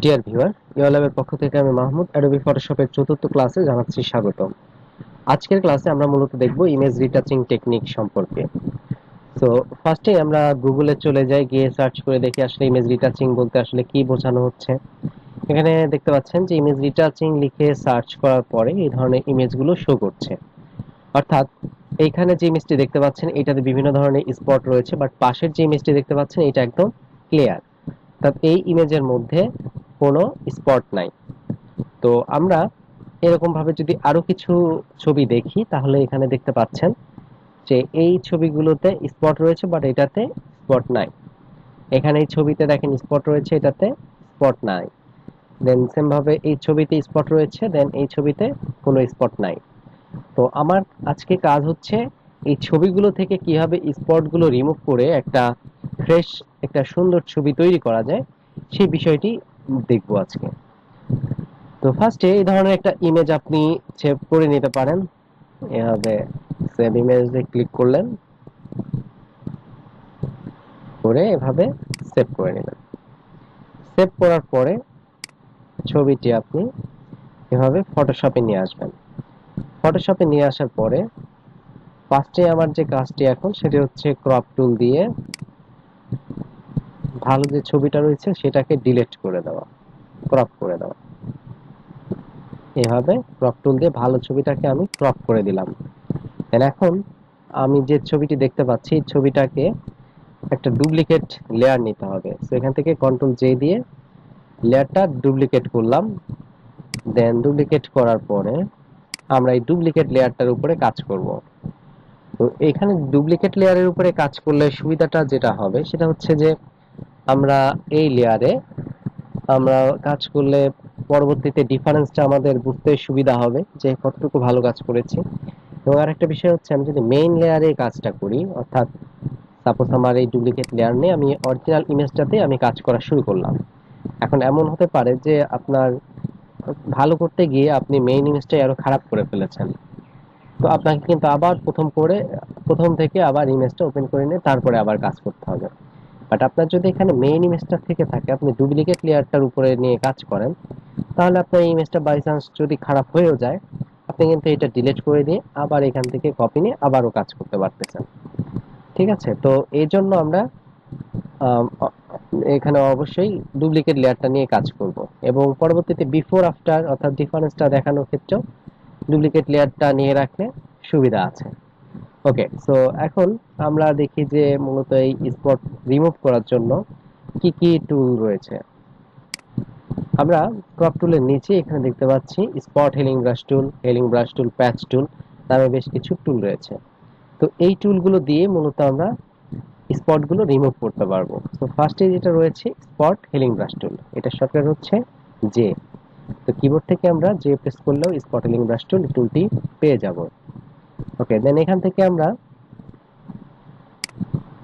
Dear viewer, ইওল্যাবের পক্ষ থেকে আমি মাহমুদ অ্যাডোবি ফটোশপের চতুর্থ ক্লাসে জানাচ্ছি স্বাগতম। আজকের ক্লাসে আমরা মূলত দেখব ইমেজ রিটাচিং টেকনিক সম্পর্কে। তো ফার্স্টে আমরা গুগলে চলে যাই, গিয়ে সার্চ করে দেখি আসলে ইমেজ রিটাচিং বলতে আসলে কি বোঝানো হচ্ছে। এখানে দেখতে পাচ্ছেন যে ইমেজ রিটাচিং লিখে সার্চ করার পরে এই ধরনের ইমেজগুলো শো করছে। অর্থাৎ এইখানে যে ইমেজটি দেখতে পাচ্ছেন এটাতে বিভিন্ন ধরনের স্পট রয়েছে, বাট পাশের যে ইমেজটি দেখতে পাচ্ছেন এটা একদম ক্লিয়ার। অর্থাৎ এই ইমেজের মধ্যে কোনো স্পট নাই। তো আমরা এরকম ভাবে যদি আরো কিছু ছবি দেখি তাহলে এখানে দেখতে পাচ্ছেন যে এই ছবিগুলোতে স্পট রয়েছে বাট এটাতে স্পট নাই। এখানে এই ছবিতে দেখেন স্পট রয়েছে, এটাতে স্পট নাই। দেন সেম ভাবে এই ছবিতে স্পট রয়েছে, দেন এই ছবিতে কোনো স্পট নাই। তো আমার আজকে কাজ হচ্ছে এই ছবিগুলো থেকে কিভাবে স্পটগুলো রিমুভ করে একটা ফ্রেশ, একটা সুন্দর ছবি তৈরি করা যায় সেই বিষয়টি দেখবো আজকে। তো ফার্স্টে এই ধরনের একটা ইমেজ আপনি সেভ করে নিতে পারেন। এভাবে সেভ ইমেজে ক্লিক করলেন, করে এভাবে সেভ করে নিলেন। সেভ করার পরে ছবিটি আপনি এভাবে ফটোশপে নিয়ে আসবেন। ফটোশপে নিয়ে আসার পরে ফার্স্টে আমার যে কাজটি এখন সেটি হচ্ছে ক্রপ টুল দিয়ে ভালো যে ছবিটা রয়েছে সেটাকে ডিলিট করে দেওয়া, ক্রপ করে দেওয়া। এভাবে ক্রপ টুল দিয়ে ভালো ছবিটাকে আমি ক্রপ করে দিলাম। দেন এখন আমি যে ছবিটি দেখতে পাচ্ছি এই ছবিটাকে একটা ডুপ্লিকেট লেয়ার নিতে হবে। সো এখান থেকে কন্ট্রোল জে দিয়ে লেয়ারটা ডুপ্লিকেট করলাম। দেন ডুপ্লিকেট করার পরে আমরা এই ডুপ্লিকেট লেয়ারটার উপরে কাজ করব। তো এখানে ডুপ্লিকেট লেয়ারের উপরে কাজ করলে সুবিধাটা যেটা হবে সেটা হচ্ছে যে আমরা এই লেয়ারে আমরা কাজ করলে পরবর্তীতে ডিফারেন্সটা আমাদের বুঝতে সুবিধা হবে যে কতটুকু ভালো কাজ করেছি। এবং আরেকটা বিষয় হচ্ছে আমি যদি মেইন লেয়ারে কাজটা করি, অর্থাৎ সাপোজ আমার এই ডুপ্লিকেট লেয়ার নিয়ে আমি অরিজিনাল ইমেজটাতে আমি কাজ করা শুরু করলাম। এখন এমন হতে পারে যে আপনার ভালো করতে গিয়ে আপনি মেইন ইমেজটাই আরো খারাপ করে ফেলেছেন। তো আপনাকে কিন্তু আবার প্রথম থেকে আবার ইমেজটা ওপেন করে নিয়ে তারপরে আবার কাজ করতে হবে। বাট আপনার যদি এখানে মেইন ইমেজটা থেকে থাকে, আপনি ডুপ্লিকেট লেয়ারটার উপরে নিয়ে কাজ করেন, তাহলে আপনার এই ইমেজটা বাই চান্স যদি খারাপ হয়েও যায়, আপনি কিন্তু এটা ডিলিট করে দিয়ে আবার এখান থেকে কপি নিয়ে আবারও কাজ করতে পারতেছেন। ঠিক আছে? তো এই জন্য আমরা এখানে অবশ্যই ডুপ্লিকেট লেয়ারটা নিয়ে কাজ করব, এবং পরবর্তীতে বিফোর আফটার অর্থাৎ ডিফারেন্সটা দেখানোর ক্ষেত্রেও ডুপ্লিকেট লেয়ারটা নিয়ে রাখলে সুবিধা আছে। ওকে, সো এখন আমরা দেখি যে মূলত এই স্পট রিমুভ করার জন্য কি কি টুল রয়েছে। আমরা ক্রপ টুলের নিচে এখানে দেখতে পাচ্ছি spot healing brush tool, patch টুল নামে বেশ কিছু টুল রয়েছে। তো এই টুলগুলো দিয়ে মূলত আমরা স্পটগুলো রিমুভ করতে পারবো। তো ফার্স্টে যেটা রয়েছে স্পট হেলিং ব্রাশ টুল, এটা শর্টকাট হচ্ছে জে। তো কিবোর্ড থেকে আমরা জে প্রেস করলেও স্পট হেলিং ব্রাশ টুল টুলটি পেয়ে যাব। ওকে, দেন এখান থেকে আমরা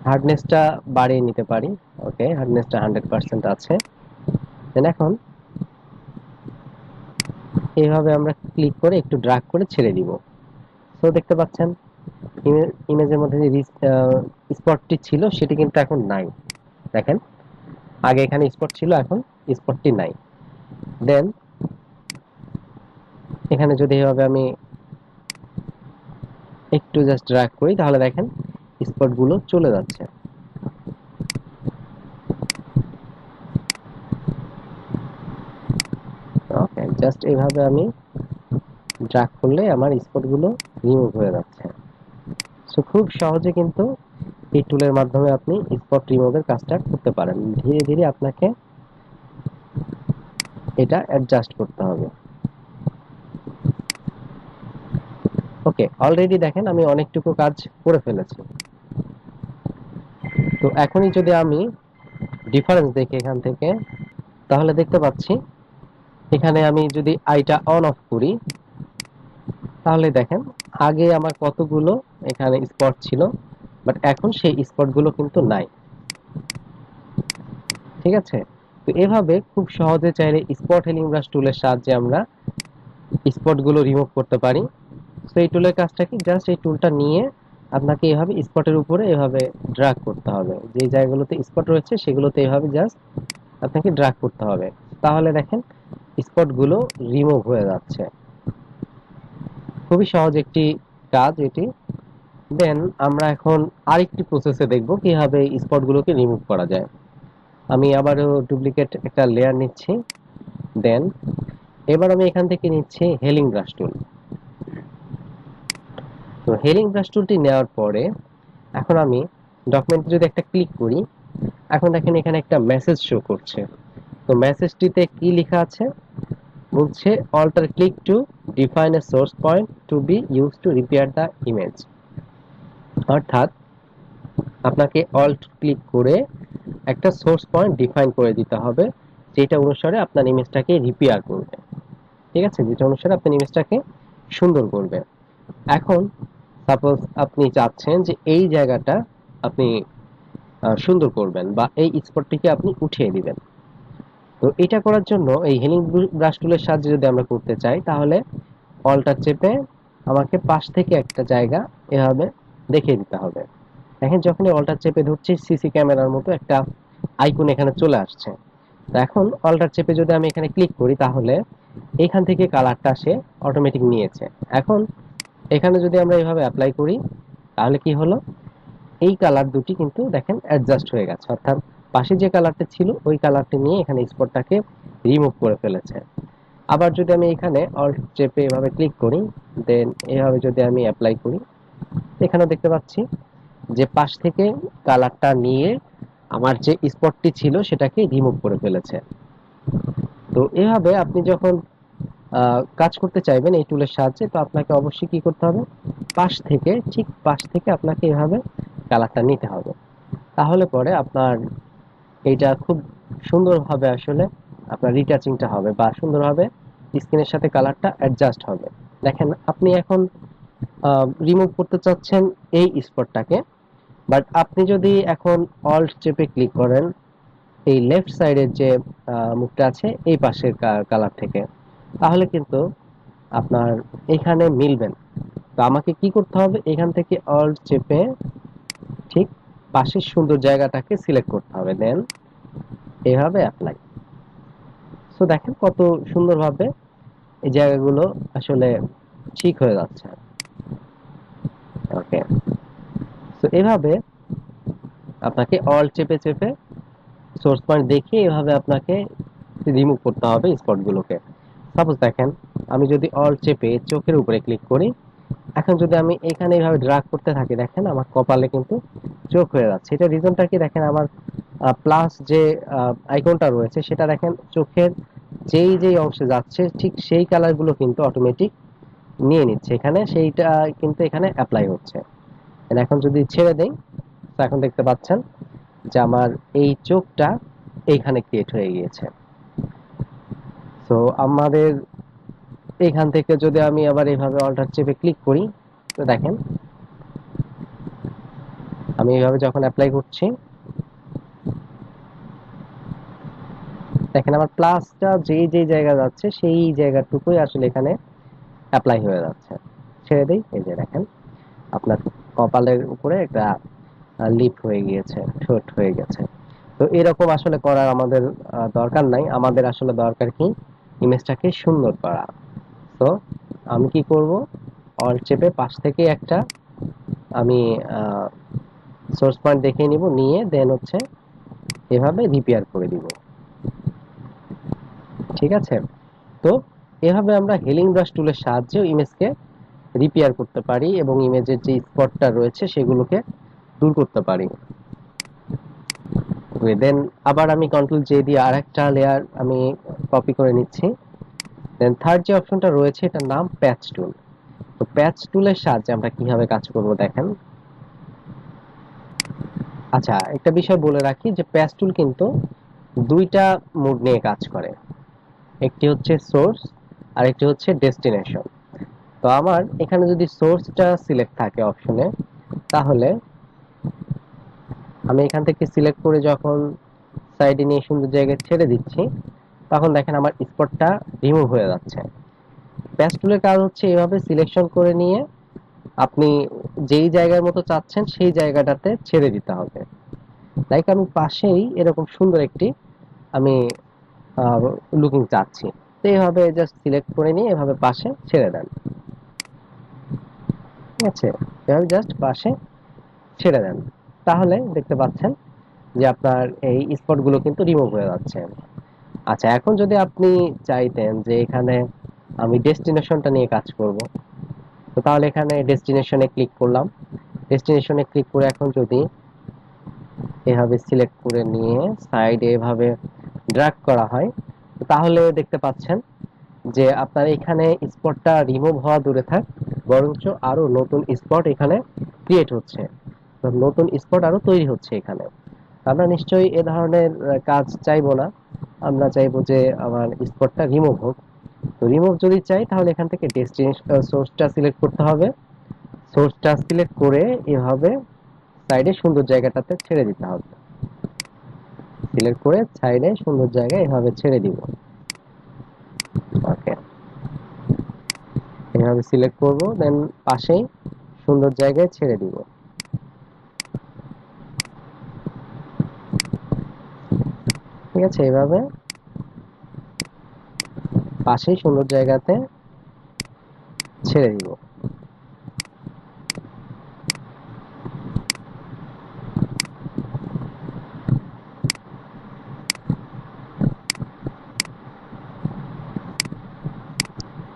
হার্ডনেসটা বাড়িয়ে নিতে পারি। ওকে, হার্ডনেসটা 100% আছে। দেন এখন এইভাবে আমরা ক্লিক করে একটু ড্র্যাগ করে ছেড়ে দিব। তো দেখতে পাচ্ছেন ইমেজের মধ্যে যে স্পটটি ছিল সেটি কিন্তু এখন নাই। দেখেন, আগে এখানে স্পট ছিল, এখন স্পটটি নাই। দেন এখানে যদি এভাবে আমি একটু জাস্ট ড্র্যাগ করি তাহলে দেখেন স্পটগুলো চলে যাচ্ছে। ওকে, জাস্ট এইভাবে আমি ড্র্যাগ করলে আমার স্পটগুলো রিমুভ হয়ে যাচ্ছে। সো খুব সহজে কিন্তু এই টুলের মাধ্যমে আপনি স্পট রিমুভের কাজটা করতে পারেন। ধীরে ধীরে আপনাকে এটা অ্যাডজাস্ট করতে হবে। ওকে, অলরেডি দেখেন আমি অনেকটুকু কাজ করে ফেলেছি। তো এখনই যদি আমি ডিফারেন্স দেখি এখান থেকে, তাহলে দেখতে পাচ্ছি এখানে আমি যদি আইটা অন অফ করি তাহলে দেখেন আগে আমার কতগুলো এখানে স্পট ছিল, বাট এখন সেই স্পটগুলো কিন্তু নাই। ঠিক আছে? তো এভাবে খুব সহজে চাইলে স্পট হেলিং ব্রাশ টুলের সাহায্যে আমরা স্পটগুলো রিমুভ করতে পারি। তো এই টুলের কাজটা কি, জাস্ট এই টুলটা নিয়ে আপনাকে এভাবে স্পটের উপরে এভাবে ড্র্যাগ করতে হবে। যে জায়গাগুলোতে স্পট রয়েছে সেগুলোতে এভাবে জাস্ট আপনাকে ড্র্যাগ করতে হবে। তাহলে দেখেন স্পটগুলো রিমুভ হয়ে যাচ্ছে। খুবই সহজ একটি কাজ এটি। দেন আমরা এখন আরেকটি প্রসেসে দেখব কিভাবে স্পটগুলোকে রিমুভ করা যায়। আমি আবারও ডুপ্লিকেট একটা লেয়ার নিচ্ছি। দেন এবার আমি এখান থেকে নিচ্ছি হেলিং ব্রাশ টুল। তো হেলিং ব্রাশ টুলটি নেওয়ার পরে এখন আমি ডকুমেন্টে যদি একটা ক্লিক করি, এখন দেখেন এখানে একটা মেসেজ শো করছে। তো মেসেজটিতে কি লেখা আছে? বলছে alter click to define a source point to be use to repair the image. অর্থাৎ আপনাকে অল্ট ক্লিক করে একটা সোর্স পয়েন্ট ডিফাইন করে দিতে হবে, যেটা অনুসারে আপনার ইমেজটাকে রিপেয়ার করবে। ঠিক আছে, যেটা অনুসারে আপনার ইমেজটাকে সুন্দর করবে। এখন সাপোজ আপনি চাচ্ছেন যে এই জায়গাটা আপনি সুন্দর করবেন বা এই স্পটটিকে আপনি উঠিয়ে দিবেন। তো এটা করার জন্য এই হেলিং ব্রাশ টুলের সাহায্যে যদি আমরা করতে চাই, তাহলে অল্টা চেপে আমাকে পাশ থেকে একটা জায়গা এভাবে দেখিয়ে দিতে হবে। দেখেন যখনই অল্টার চেপে ধরছি, সিসি ক্যামেরার মতো একটা আইকন এখানে চলে আসছে। তো এখন অল্টার চেপে যদি আমি এখানে ক্লিক করি, তাহলে এখান থেকে কালারটা সে অটোমেটিক নিয়েছে। এখন এখানে যদি আমরা এইভাবে অ্যাপ্লাই করি, তাহলে কি হলো? এই কালার দুটি কিন্তু দেখেন অ্যাডজাস্ট হয়ে গেছে, অর্থাৎ পাশে যে কালারটা ছিল ওই কালারটি নিয়ে এখানে স্পটটাকে রিমুভ করে ফেলেছে। আবার যদি আমি এখানে অল্ট চেপে এভাবে ক্লিক করি, দেন এভাবে যদি আমি অ্যাপ্লাই করি, এখানে দেখতে পাচ্ছি যে পাশ থেকে কালারটা নিয়ে আমার যে স্পটটি ছিল সেটাকে রিমুভ করে ফেলেছে। তো এভাবে আপনি যখন কাজ করতে চাইবেন এই টুলের সাহায্যে, তো আপনাকে অবশ্যই কি করতে হবে? পাশ থেকে, ঠিক পাশ থেকে আপনাকে এভাবে কালারটা নিতে হবে। তাহলে পরে আপনার এইটা খুব সুন্দরভাবে আসলে আপনার রিটাচিংটা হবে বা সুন্দরভাবে স্ক্রিনের সাথে কালারটা অ্যাডজাস্ট হবে। দেখেন আপনি এখন রিমুভ করতে চাচ্ছেন এই স্পটটাকে, বাট আপনি যদি এখন অল্ট চেপে ক্লিক করেন এই লেফট সাইডের যে মুখটা আছে এই পাশের কালার থেকে, তাহলে কিন্তু আপনার এখানে মিলবেন। তো আমাকে কি করতে হবে? এখান থেকে অল্ট চেপে ঠিক পাশের সুন্দর জায়গাটাকে সিলেক্ট করতে হবে, দেন এভাবে অ্যাপ্লাই। সো দেখেন কত সুন্দরভাবে এই জায়গাগুলো আসলে ঠিক হয়ে যাচ্ছে। ওকে, তো এভাবে আপনাকে অল্ট চেপে চেপে সোর্স পয়েন্ট দেখিয়ে এভাবে আপনাকে রিমুভ করতে হবে স্পটগুলোকে। সাপোজ দেখেন আমি যদি অল্ট চেপে চোখের উপরে ক্লিক করি, এখন যদি আমি এখানে এইভাবে ড্রাগ করতে থাকি, দেখেন আমার কপালে কিন্তু চোখ হয়ে যাচ্ছে। এটা রিজনটা কি? দেখেন আমার প্লাস যে আইকনটা রয়েছে সেটা দেখেন চোখের যেই যেই অংশে যাচ্ছে ঠিক সেই কালারগুলো কিন্তু অটোমেটিক নিয়ে নিচ্ছে এখানে, সেইটা কিন্তু এখানে অ্যাপ্লাই হচ্ছে। এখন যদি ছেড়ে দেই, তো এখন দেখতে পাচ্ছেন যে আমার এই চোখটা এইখানে ক্রিয়েট হয়ে গিয়েছে। তো আমাদের এখান থেকে যদি আমি আবার এইভাবে অল্টার চেপে ক্লিক করি, তো দেখেন আমি এইভাবে যখন অ্যাপ্লাই করছি, দেখেন আমার প্লাসটা যেই যেই জায়গা যাচ্ছে সেই জায়গাটুকুই আসলে এখানে অ্যাপ্লাই হয়ে যাচ্ছে। ছেড়ে দেই, এই যে দেখেন আপনার কপালের উপরে একটা লিপ হয়ে গিয়েছে, ঠোঁট হয়ে গেছে। তো এরকম আসলে করার আমাদের দরকার নাই। আমাদের আসলে দরকার কি? ইমেজটাকে সুন্দর করা। তো আমি কি করব? অল্ট চেপে পাশ থেকে একটা আমি সোর্স পয়েন্ট দেখিয়ে নিব, নিয়ে দেন হচ্ছে এভাবে রিপেয়ার করে দিব। ঠিক আছে, তো এভাবে আমরা হেলিং ব্রাশ টুলের সাহায্যে ইমেজকে রিপেয়ার করতে পারি এবং ইমেজের যে স্পটটা রয়েছে সেগুলোকে দূর করতে পারি। দেন আবার আমি কন্ট্রোল জে দিয়ে আরেকটা লেয়ার আমি কপি করে নিচ্ছি। দেন থার্ড যে অপশনটা রয়েছে এটার নাম প্যাচ টুল। তো প্যাচ টুলের সাহায্যে আমরা কিভাবে কাজ করব দেখেন। আচ্ছা, একটা বিষয় বলে রাখি যে প্যাচ টুল কিন্তু দুইটা মোড নিয়ে কাজ করে। একটি হচ্ছে সোর্স আর একটি হচ্ছে ডেস্টিনেশন। তো আমার এখানে যদি সোর্সটা সিলেক্ট থাকে অপশনে, তাহলে আমি এখান থেকে সিলেক্ট করে যখন সাইডে নিয়ে সুন্দর জায়গায় ছেড়ে দিচ্ছি, তখন দেখেন আমার স্পটটা রিমুভ হয়ে যাচ্ছে। প্যাচ টুলের কাজ হচ্ছে এভাবে সিলেকশন করে নিয়ে আপনি যেই জায়গার মতো চাচ্ছেন সেই জায়গাটাতে ছেড়ে দিতে হবে। লাইক আমি পাশেই এরকম সুন্দর একটি আমি লুকিং চাচ্ছি। তো এইভাবে জাস্ট সিলেক্ট করে নিয়ে এভাবে পাশে ছেড়ে দেন। ঠিক আছে, এভাবে জাস্ট পাশে ছেড়ে দেন, তাহলে দেখতে পাচ্ছেন যে আপনার এই স্পটগুলো কিন্তু রিমুভ হয়ে যাচ্ছে। আচ্ছা, এখন যদি আপনি চাইতেন যে এখানে আমি ডেস্টিনেশনটা নিয়ে কাজ করব, তো তাহলে এখানে ডেস্টিনেশনে ক্লিক করলাম। ডেস্টিনেশনে ক্লিক করে এখন যদি এভাবে সিলেক্ট করে নিয়ে সাইডে এভাবে ড্র্যাগ করা হয়, তাহলে দেখতে পাচ্ছেন যে আপনার এখানে স্পটটা রিমুভ হওয়া দূরে থাক, বরঞ্চ আরো নতুন স্পট এখানে ক্রিয়েট হচ্ছে, তো নতুন স্পট আরো তৈরি হচ্ছে এখানে। আমরা নিশ্চয়ই এ ধরনের কাজ চাইবো না, আমরা চাইবো যে আমার স্পটটা রিমুভ হোক। তো রিমুভ যদি চাই তাহলে এখান থেকে ডেস্টিনেশন সোর্সটা সিলেক্ট করতে হবে। সোর্সটা সিলেক্ট করে এভাবে সাইডে সুন্দর জায়গাটাতে ছেড়ে দিতে হবে। সিলেক্ট করে সাইডে সুন্দর জায়গায় এভাবে ছেড়ে দিব। ওকে, এভাবে সিলেক্ট করব, দেন পাশেই সুন্দর জায়গায় ছেড়ে দিব। ঠিক আছে, এভাবে পাশেই সুন্দর জায়গাতে ছেড়ে দিব।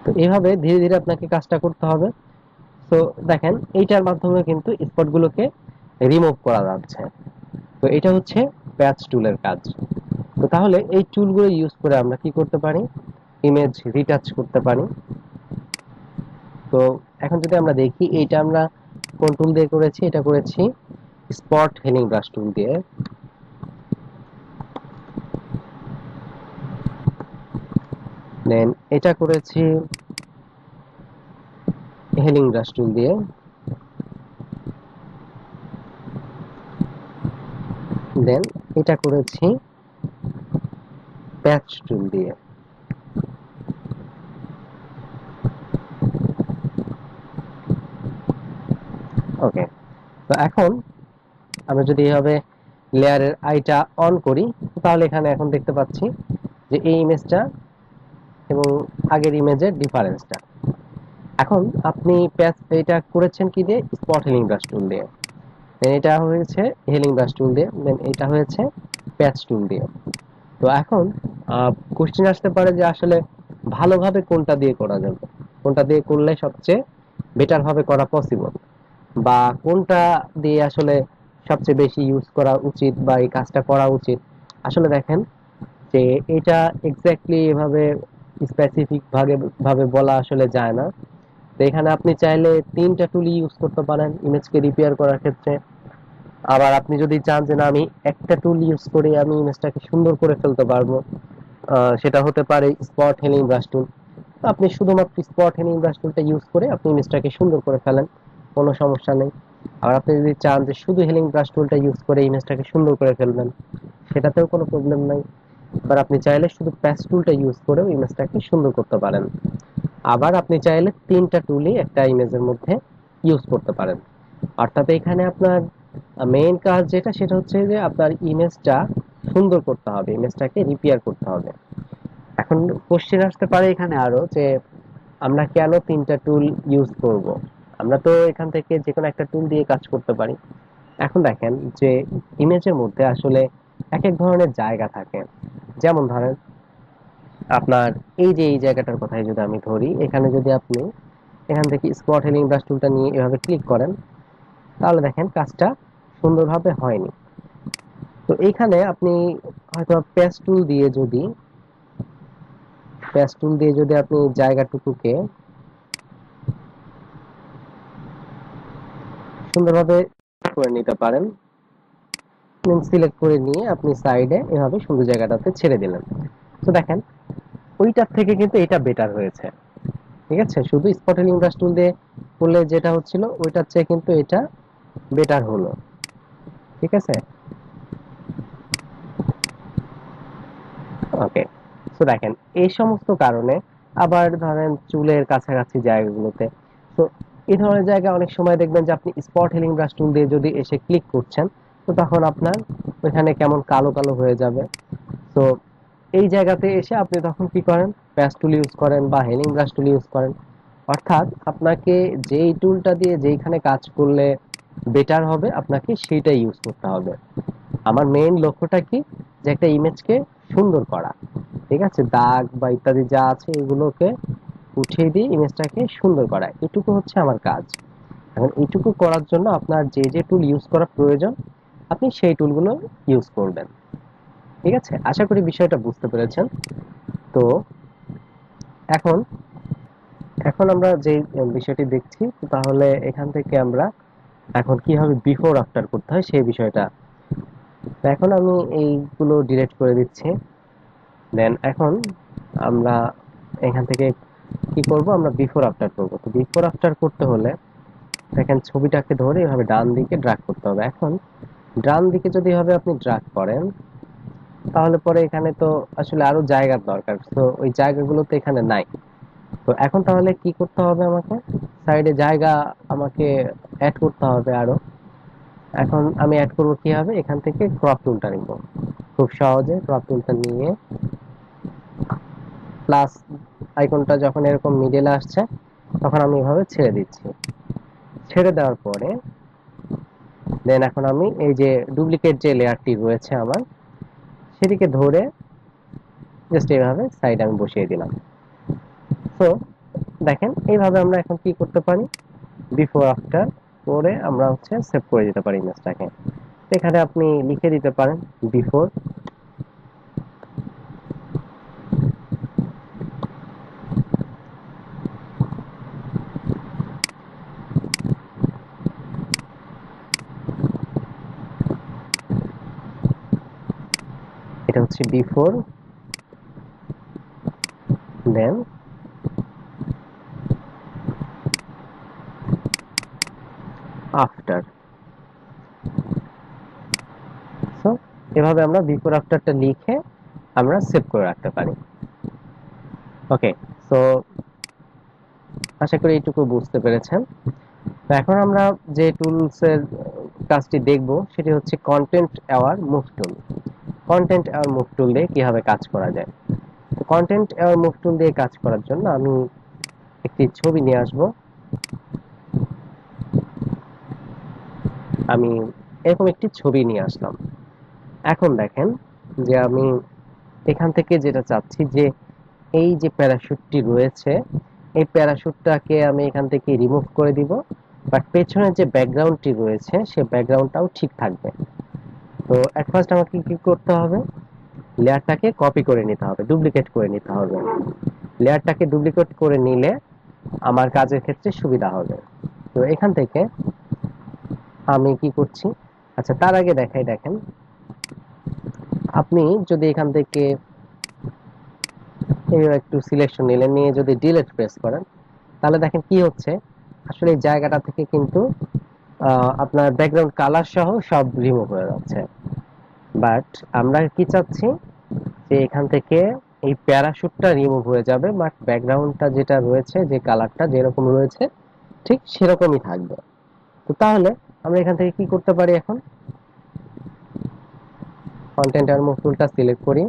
তো এইভাবে ধীরে ধীরে আপনাকে কাজটা করতে হবে। তো দেখেন এইটার মাধ্যমে কিন্তু স্পটগুলোকে রিমুভ করা যাচ্ছে। তো এটা হচ্ছে প্যাচ টুলের কাজ। তো তাহলে এই টুলগুলো ইউজ করে আমরা কি করতে পারি, ইমেজ রিটাচ করতে পারি। তো এখন যদি আমরা দেখি এইটা আমরা কোন টুল দিয়ে করেছি, এটা করেছি স্পট হেলিং ব্রাশ টুল দিয়ে। দেন এটা করেছি হেলিং ব্রাশ টুল দিয়ে। দেন এটা করেছি প্যাচ টুল দিয়ে। ওকে, তো এখন আমরা যদি এইভাবে লেয়ারের আইটা অন করি, তাহলে এখানে এখন দেখতে পাচ্ছি যে এই ইমেজটা এবং আগের ইমেজের ডিফারেন্সটা। এখন আপনি প্যাচ এটা করেছেন কি দিয়ে, স্পট হেলিং ব্রাশ টুল দিয়ে। দেন এটা হয়েছে হেলিং ব্রাশ টুল দিয়ে, দেন এটা হয়েছে প্যাচ টুল দিয়ে। তো এখন কোশ্চেন আসতে পারে যে আসলে ভালোভাবে কোনটা দিয়ে করা যাবে, কোনটা দিয়ে করলে সবচেয়ে বেটার হবে করা পসিবল, বা কোনটা দিয়ে আসলে সবচেয়ে বেশি ইউজ করা উচিত বা এই কাজটা করা উচিত। আসলে দেখেন যে এটা এক্স্যাক্টলি এভাবে স্পেসিফিক ভাবে ভাবে বলা আসলে যায় না। তো এখানে আপনি চাইলে তিনটা টুল ইউজ করতে পারেন ইমেজকে রিপেয়ার করার ক্ষেত্রে। আবার আপনি যদি চান যে না আমি একটা টুল ইউজ করে আমি ইমেজটাকে সুন্দর করে ফেলতে পারবো, সেটা হতে পারে স্পট হেলিং ব্রাশ টুল। তো আপনি শুধুমাত্র স্পট হেলিং ব্রাশ টুলটা ইউজ করে আপনি ইমেজটাকে সুন্দর করে ফেলেন, কোনো সমস্যা নেই। আর আপনি যদি চান যে শুধু হেলিং ব্রাশ টুলটা ইউজ করে ইমেজটাকে সুন্দর করে ফেলবেন, সেটাতেও কোনো প্রবলেম নাই। আবার আপনি চাইলে শুধু প্যাচ টুলটা ইউজ করেও ইমেজটাকে সুন্দর করতে পারেন। আবার আপনি চাইলে তিনটা টুলই একটা ইমেজের মধ্যে ইউজ করতে পারেন। অর্থাৎ এখানে আপনার মেইন কাজ যেটা, সেটা হচ্ছে যে আপনার ইমেজটা সুন্দর করতে হবে, ইমেজটাকে রিপেয়ার করতে হবে। এখন কোশ্চেন আসতে পারে এখানে আরো যে আমরা কেন তিনটা টুল ইউজ করব। আমরা তো এখান থেকে যে কোনো একটা টুল দিয়ে কাজ করতে পারি। এখন দেখেন যে ইমেজের মধ্যে আসলে এক এক ধরনের জায়গা থাকে। যেমন ধরেন আপনার এই যে এই জায়গাটার কথাই যদি আমি ধরি, এখানে যদি আপনি এখান থেকে স্পট হেলিং ব্রাশ টুলটা নিয়ে এভাবে ক্লিক করেন, তাহলে দেখেন কাজটা সুন্দরভাবে হয়নি। তো এইখানে আপনি হয়তো প্যাচ টুল দিয়ে যদি আপনি জায়গাটুকুকে সুন্দরভাবে করে নিতে পারেন। সিলেক্ট করে নিয়ে আপনি সাইডে এভাবে সুন্দর জায়গাটাতে ছেড়ে দিলেন। তো দেখেন ওইটার থেকে কিন্তু এটা বেটার হয়েছে। ঠিক আছে, শুধু স্পট হেলিং ব্রাশ টুল দিয়ে করলে যেটা হচ্ছিল ওইটার চেয়ে কিন্তু এটা বেটার হলো। ঠিক আছে, ওকে। তো দেখেন এই সমস্ত কারণে, আবার ধরেন চুলের কাছাকাছি জায়গাগুলোতে, তো এই ধরনের জায়গায় অনেক সময় দেখবেন যে আপনি স্পট হিলিং ব্রাশ টুল দিয়ে যদি এসে ক্লিক করছেন, তো তখন আপনার ওইখানে কেমন কালো কালো হয়ে যাবে। তো এই জায়গাতে এসে আপনি তখন কি করেন, প্যাচ টুল ইউজ করেন বা হেলিং ব্রাশ টুল ইউজ করেন। অর্থাৎ আপনাকে যেই টুলটা দিয়ে যেইখানে কাজ করলে বেটার হবে আপনাকে সেইটাই ইউজ করতে হবে। আমার মেইন লক্ষ্যটা কি, যে একটা ইমেজকে সুন্দর করা। ঠিক আছে, দাগ বা ইত্যাদি যা আছে এগুলোকে উঠিয়ে দিয়ে ইমেজটাকে সুন্দর করা, এটুকু হচ্ছে আমার কাজ। এখন এইটুকু করার জন্য আপনার যে যে টুল ইউজ করা প্রয়োজন আপনি সেই টুলগুলো ইউজ করবেন। ঠিক আছে, আশা করি বিষয়টা বুঝতে পেরেছেন। তো এখন এখন আমরা যে বিষয়টি দেখছি, তাহলে এখান থেকে আমরা এখন কিভাবে বিফোর আফটার করতে হয় সেই বিষয়টা। তো এখন আমি এইগুলো ডিলিট করে দিচ্ছি। দেন এখন আমরা এখান থেকে কি করব, আমরা বিফোর আফটার করব। তো বিফোর আফটার করতে হলে দেখেন ছবিটাকে ধরে এভাবে ডান দিকে ড্র্যাগ করতে হবে। এখন ডান দিকে যদি এভাবে আপনি ড্র্যাগ করেন তাহলে পরে এখানে তো আসলে আরো জায়গার দরকার, তো ওই জায়গাগুলো তো এখানে নাই। তো এখন তাহলে কি করতে হবে, আমাকে সাইডে জায়গা আমাকে অ্যাড করতে হবে আরো। এখন আমি অ্যাড করব কিভাবে, এখান থেকে ক্রপ টুলটা নিব। খুব সহজে ক্রপ টুলটা নিয়ে প্লাস আইকনটা যখন এরকম মিডলে আসছে তখন আমি এভাবে ছেড়ে দিচ্ছি। ছেড়ে দেওয়ার পরে দেন এখন আমি এই যে ডুপ্লিকেট যে লেয়ারটি রয়েছে আমার সেটিকে ধরে জাস্ট এইভাবে সাইড আমি বসিয়ে দিলাম। তো দেখেন এইভাবে আমরা এখন কি করতে পারি, বিফোর আফটার করে আমরা হচ্ছে সেভ করে দিতে পারি ইমেজটাকে। এখানে আপনি লিখে দিতে পারেন বিফোর, এটা হচ্ছে বিফোর, দেন আফটার। সো এভাবে আমরা বিফোর আফটারটা লিখে আমরা সেভ করে রাখতে পারি। ওকে, সো আশা করি এইটুকু বুঝতে পেরেছেন। তো এখন আমরা যে টুলসের কাজটি দেখব সেটি হচ্ছে content aware move tool. Content aware move tool দিয়ে কিভাবে কাজ করা যায়। তো কন্টেন্ট অ্যাওয়ার মুভ টুল দিয়ে কাজ করার জন্য আমি একটি ছবি নিয়ে আসব। আমি এরকম একটি ছবি নিয়ে আসলাম। এখন দেখেন যে আমি এখান থেকে যেটা চাচ্ছি যে এই যে প্যারাশুটটি রয়েছে এই প্যারাশুটটাকে আমি এখান থেকে রিমুভ করে দিব, বাট পেছনের যে ব্যাকগ্রাউন্ডটি রয়েছে সে ব্যাকগ্রাউন্ডটাও ঠিক থাকবে। তো এট ফার্স্ট আমাকে কি করতে হবে, লেয়ারটাকে কপি করে নিতে হবে, ডুপ্লিকেট করে নিতে হবে। লেয়ারটাকে ডুপ্লিকেট করে নিলে আমার কাজের ক্ষেত্রে সুবিধা হবে। তো এখান থেকে আমি কি করছি, আচ্ছা তার আগে দেখাই, দেখেন আপনি যদি এখান থেকে একটু সিলেকশন নিলেন, নিয়ে যদি ডিলিট প্রেস করেন তাহলে দেখেন কি হচ্ছে, আসলে এই জায়গাটা থেকে কিন্তু আপনার ব্যাকগ্রাউন্ড কালার সহ সব রিমুভ হয়ে যাচ্ছে। বাট আমরা কি চাচ্ছি যে এখান থেকে এই প্যারাশুটটা রিমুভ হয়ে যাবে, বাট ব্যাকগ্রাউন্ডটা যেটা রয়েছে যে কালারটা যেরকম রয়েছে ঠিক সেরকমই থাকবে। তো তাহলে আমরা এখান থেকে কি করতে পারি, এখন কন্টেন্ট আর মুভ টুলটা সিলেক্ট করি।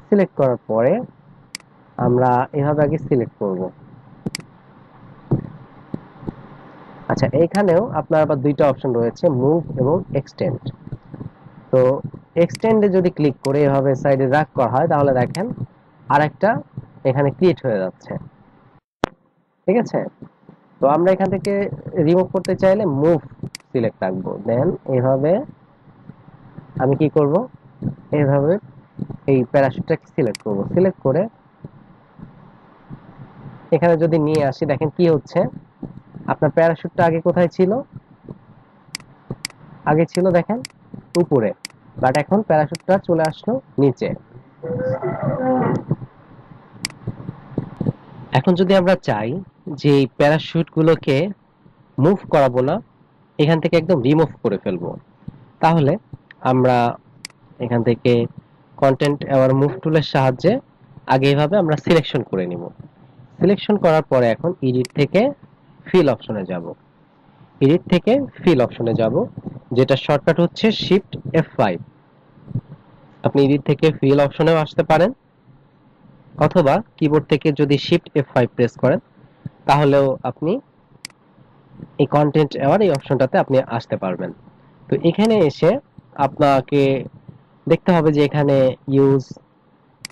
সিলেক্ট করার পরে আমরা এভাবে আগে সিলেক্ট করব। আচ্ছা এখানেও আপনার আবার দুইটা অপশন রয়েছে, মুভ এবং এক্সটেন্ড। তো এক্সটেন্ডে যদি ক্লিক করে এভাবে সাইডে ড্র্যাগ করা হয় তাহলে দেখেন আরেকটা এখানে ক্রিয়েট হয়ে যাচ্ছে। ঠিক আছে, তো আমরা এখান থেকে রিমুভ করতে চাইলে মুভ সিলেক্ট রাখবো, দেন এভাবে আমি কি করব, এইভাবে এই প্যারাশুটটাকে সিলেক্ট করব। সিলেক্ট করে এখানে যদি নিয়ে আসি দেখেন কি হচ্ছে, আপনার প্যারাশুটটা আগে কোথায় ছিল, আগে ছিল দেখেন উপরে, বাট এখন প্যারাশুটটা চলে আসলো নিচে। এখন যদি আমরা চাই যে এই প্যারাশুট গুলোকে মুভ করাবো না, এখান থেকে একদম রিমুভ করে ফেলবো, তাহলে আমরা এখান থেকে কন্টেন্ট অ্যাওয়ার মুভ টুলের সাহায্যে আগে এভাবে আমরা সিলেকশন করে নিব। সিলেকশন করার পরে এখন এডিট থেকে ফিল অপশনে যাব। এডিট থেকে ফিল অপশনে যাব, যেটা শর্টকাট হচ্ছে শিফট F5। আপনি এডিট থেকে ফিল অপশনেও আসতে পারেন, অথবা কিবোর্ড থেকে যদি শিফট F5 প্রেস করেন তাহলেও আপনি এই কন্টেন্ট এওয়ার এই অপশনটাতে আপনি আসতে পারবেন। তো এখানে এসে আপনাকে দেখতে হবে যে এখানে ইউজ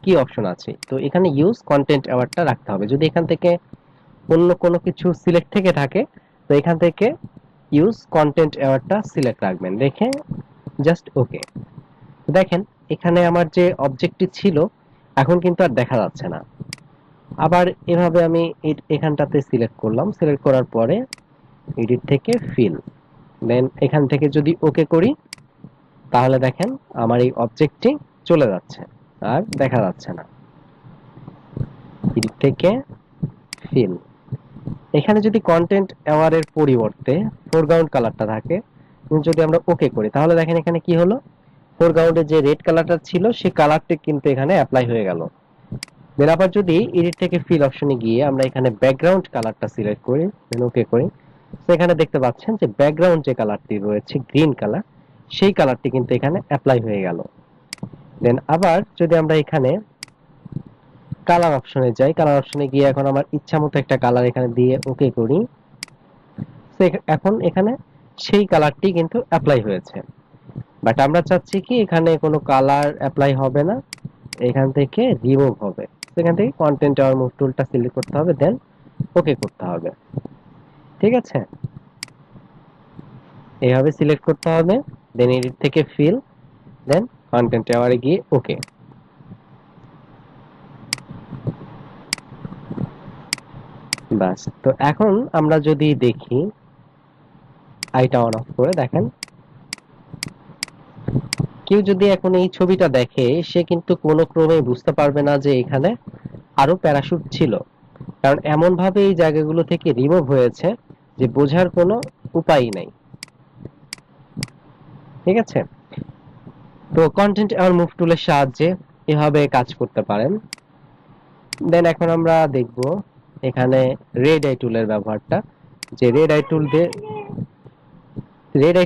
কি অপশন আছে। তো এখানে ইউজ কন্টেন্ট অ্যাওয়ার্ডটা রাখতে হবে। যদি এখান থেকে অন্য কোনো কিছু সিলেক্ট থেকে থাকে তো এখান থেকে ইউজ কন্টেন্ট অ্যাওয়ার্ডটা সিলেক্ট রাখবেন, রেখে জাস্ট ওকে। দেখেন এখানে আমার যে অবজেক্টটি ছিল এখন কিন্তু আর দেখা যাচ্ছে না। আবার এভাবে আমি এখানটাতে সিলেক্ট করলাম, সিলেক্ট করার পরে এডিট থেকে ফিল, দেন এখান থেকে যদি ওকে করি তাহলে দেখেন আমার এই অবজেক্টটি চলে যাচ্ছে, আর দেখা যাচ্ছে না। এডিট থেকে ফিল, এখানে যদি কন্টেন্ট অ্যাওয়ারের পরিবর্তে ফোরগ্রাউন্ড কালারটা থাকে, যদি আমরা ওকে করি তাহলে দেখেন এখানে কি হলো, ফোরগ্রাউন্ডে যে রেড কালারটা ছিল সেই কালারটি কিন্তু এখানে অ্যাপ্লাই হয়ে গেল। দেন আবার যদি এডিট থেকে ফিল অপশনে গিয়ে আমরা এখানে ব্যাকগ্রাউন্ড কালারটা সিলেক্ট করি, দেন ওকে করি, তো এখানে দেখতে পাচ্ছেন যে ব্যাকগ্রাউন্ড যে কালারটি রয়েছে গ্রিন কালার, সেই কালারটি কিন্তু এখানে অ্যাপ্লাই হয়ে গেল। দেন আবার যদি আমরা এখানে কালার অপশনে যাই, কালার অপশনে গিয়ে এখন আমার ইচ্ছা মতো একটা কালার এখানে দিয়ে ওকে করি, তো এখন এখানে সেই কালারটি কিন্তু অ্যাপ্লাই হয়েছে। বাট আমরা চাচ্ছি কি এখানে কোনো কালার অ্যাপ্লাই হবে না, এখান থেকে রিমুভ হবে। এখান থেকে কন্টেন্ট আর মুভ টুলটা সিলেক্ট করতে হবে, দেন ওকে করতে হবে। ঠিক আছে, এইভাবে সিলেক্ট করতে হবে, দেন এডিট থেকে ফিল, দেন কন্টেন্ট আবারে গিয়ে ওকে। বাস। তো এখন আমরা যদি দেখি আইটা অন অফ করে, দেখেন কেউ যদি এখন এই ছবিটা দেখে সে কিন্তু কোনো ক্রমে বুঝতে পারবে না যে এখানে আরো প্যারাশুট ছিল, কারণ এমন ভাবে এই জায়গাগুলো থেকে রিমুভ হয়েছে যে বোঝার কোনো উপায় নাই। ঠিক আছে, তো কন্টেন্ট আর মুভ টুলের সাহায্যে এভাবে কাজ করতে পারেন। দেন এখন আমরা দেখব এখানে রেড আই টুলের ব্যবহারটা, যে রেড আই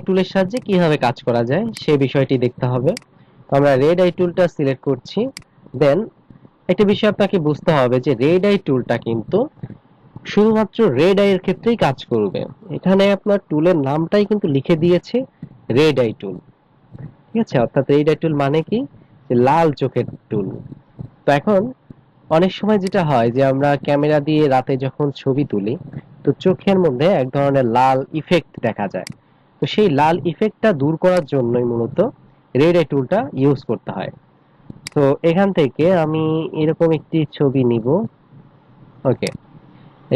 টুলের সাহায্যে কিভাবে কাজ করা যায় সেই বিষয়টি দেখতে হবে। তো আমরা রেড আই টুলটা সিলেক্ট করছি। দেন একটা বিষয় আপনাকে বুঝতে হবে যে রেড আই টুলটা কিন্তু শুধুমাত্র রেড আই এর ক্ষেত্রেই কাজ করবে। এখানে আপনার টুলের নামটাই কিন্তু লিখে দিয়েছে রেড আই টুল। ঠিক আছে, অর্থাৎ রেড আই টুল মানে কি, যে লাল চোখের টুল। তো এখন অনেক সময় যেটা হয় যে আমরা ক্যামেরা দিয়ে রাতে যখন ছবি তুলি তো চোখের মধ্যে এক ধরনের লাল ইফেক্ট দেখা যায়। তো সেই লাল ইফেক্টটা দূর করার জন্যই মূলত রেড আই টুলটা ইউজ করতে হয়। তো এখান থেকে আমি এরকম একটি ছবি নিব। ওকে,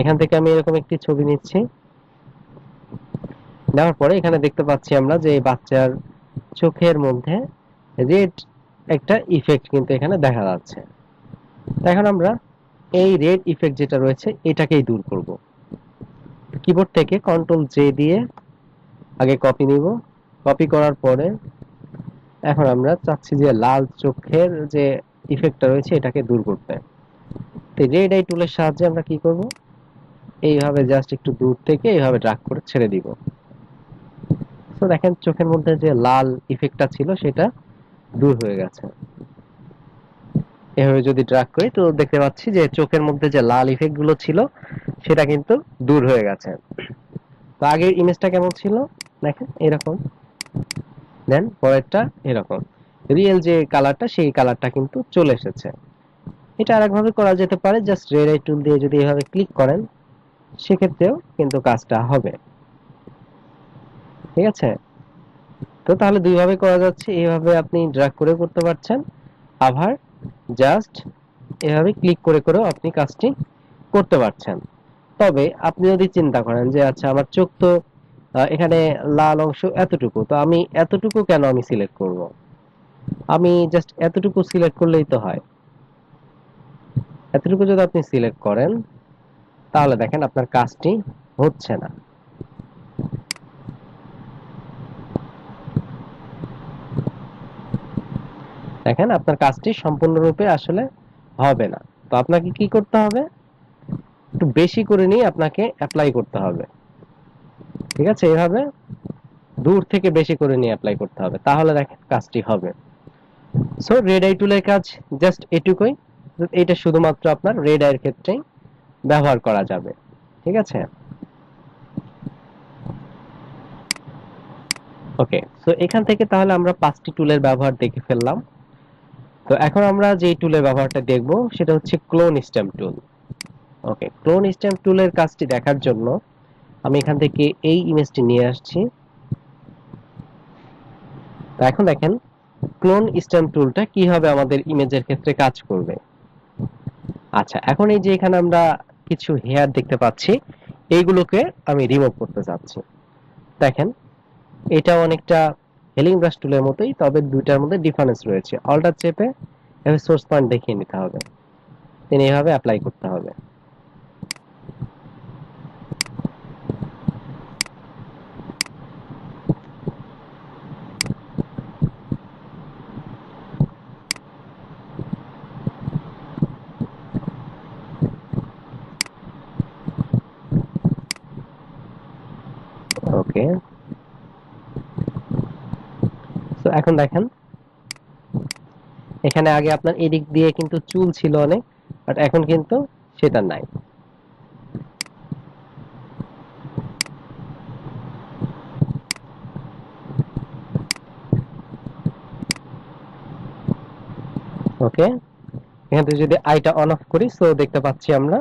এখান থেকে আমি এরকম একটি ছবি নিচ্ছি। নেওয়ার পরে এখানে দেখতে পাচ্ছি আমরা যে বাচ্চার চোখের মধ্যে রেড একটা ইফেক্ট কিন্তু এখানে দেখা যাচ্ছে। এখন আমরা এই রেড ইফেক্ট যেটা রয়েছে এটাকেই দূর করব। কিবোর্ড থেকে কন্ট্রোল জে দিয়ে আগে কপি নিব, কপি করার পরে এখন আমরা চাচ্ছি যে লাল চোখের যে ইফেক্টটা রয়েছে এটাকে দূর করতে। তো রেড আই টুলের সাহায্যে আমরা কি করব, এইভাবে জাস্ট একটু দূর থেকে এইভাবে ড্রাগ করে ছেড়ে দিব। তো দেখেন চোখের মধ্যে যে লাল ইফেক্টটা ছিল সেটা দূর হয়ে গেছে। এভাবে যদি ড্রাগ করি তো দেখতে পাচ্ছি যে চোখের মধ্যে যে লাল ইফেক্ট গুলো ছিল সেটা কিন্তু দূর হয়ে গেছে। তো আগের ইমেজটা কেমন ছিল দেখেন এরকম, দেন পরেরটা এরকম, রিয়েল যে কালারটা সেই কালারটা কিন্তু চলে এসেছে। এটা আরেকভাবে করা যেতে পারে, জাস্ট রেড আই টুল দিয়ে যদি এভাবে ক্লিক করেন সেক্ষেত্রেও কিন্তু কাজটা হবে। ঠিক আছে, তো তাহলে দুইভাবে করা যাচ্ছে, এইভাবে আপনি ড্র্যাগ করে করতে পারছেন, আবার জাস্ট এভাবে ক্লিক করে করেও আপনি কাজটি করতে পারছেন। তবে আপনি যদি চিন্তা করেন যে আচ্ছা আমার চোখ তো এখানে লাল অংশ এতটুকু, তো আমি এতটুকু কেন আমি সিলেক্ট করব, আমি জাস্ট এতটুকু সিলেক্ট করলেই তো হয়। এতটুকু যদি আপনি সিলেক্ট করেন তাহলে দেখেন আপনার কাজটি হচ্ছে না। দেখেন আপনার কাজটি সম্পূর্ণরূপে আসলে হবে না। তো আপনাকে কি করতে হবে, একটু বেশি করে নিয়ে আপনাকে অ্যাপ্লাই করতে হবে। ঠিক আছে, এইভাবে দূর থেকে বেশি করে নিয়ে অ্যাপ্লাই করতে হবে, তাহলে দেখেন কাজটি হবে। সো রেড আই টুলের কাজ জাস্ট এটুকুই, এটা শুধুমাত্র আপনার রেড আইয়ের ক্ষেত্রেই ব্যবহার করা যাবে। ঠিক আছে, ওকে। সো এখান থেকে তাহলে আমরা 5টি টুলের ব্যবহার দেখে ফেললাম। তো এখন আমরা যে টুলের ব্যবহারটা দেখব সেটা হচ্ছে ক্লোন স্ট্যাম্প টুল। ওকে, ক্লোন স্ট্যাম্প টুলের কাজটি দেখার জন্য আমি এখান থেকে এই ইমেজটি নিয়ে আসছি। তো এখন দেখেন ক্লোন স্ট্যাম্প টুলটা কিভাবে আমাদের ইমেজের ক্ষেত্রে কাজ করবে। আচ্ছা, এখন এই যে এখানে আমরা কিছু হেয়ার দেখতে পাচ্ছি, এইগুলোকে আমি রিমুভ করতে চাচ্ছি। দেখেন এটা অনেকটা হেলিং ব্রাশ টুলের মতোই, তবে দুইটার মধ্যে ডিফারেন্স রয়েছে। অল্টার চেপে এভাবে সোর্স পয়েন্ট দেখিয়ে নিতে হবে, দেন এইভাবে অ্যাপ্লাই করতে হবে। ওকে, তো এখন দেখেন এখানে আগে আপনার এদিক দিয়ে কিন্তু চুল ছিল অনেক, বাট এখন কিন্তু সেটা নাই। ওকে, এখান থেকে যদি আইটা অন অফ করি, সো দেখতে পাচ্ছি আমরা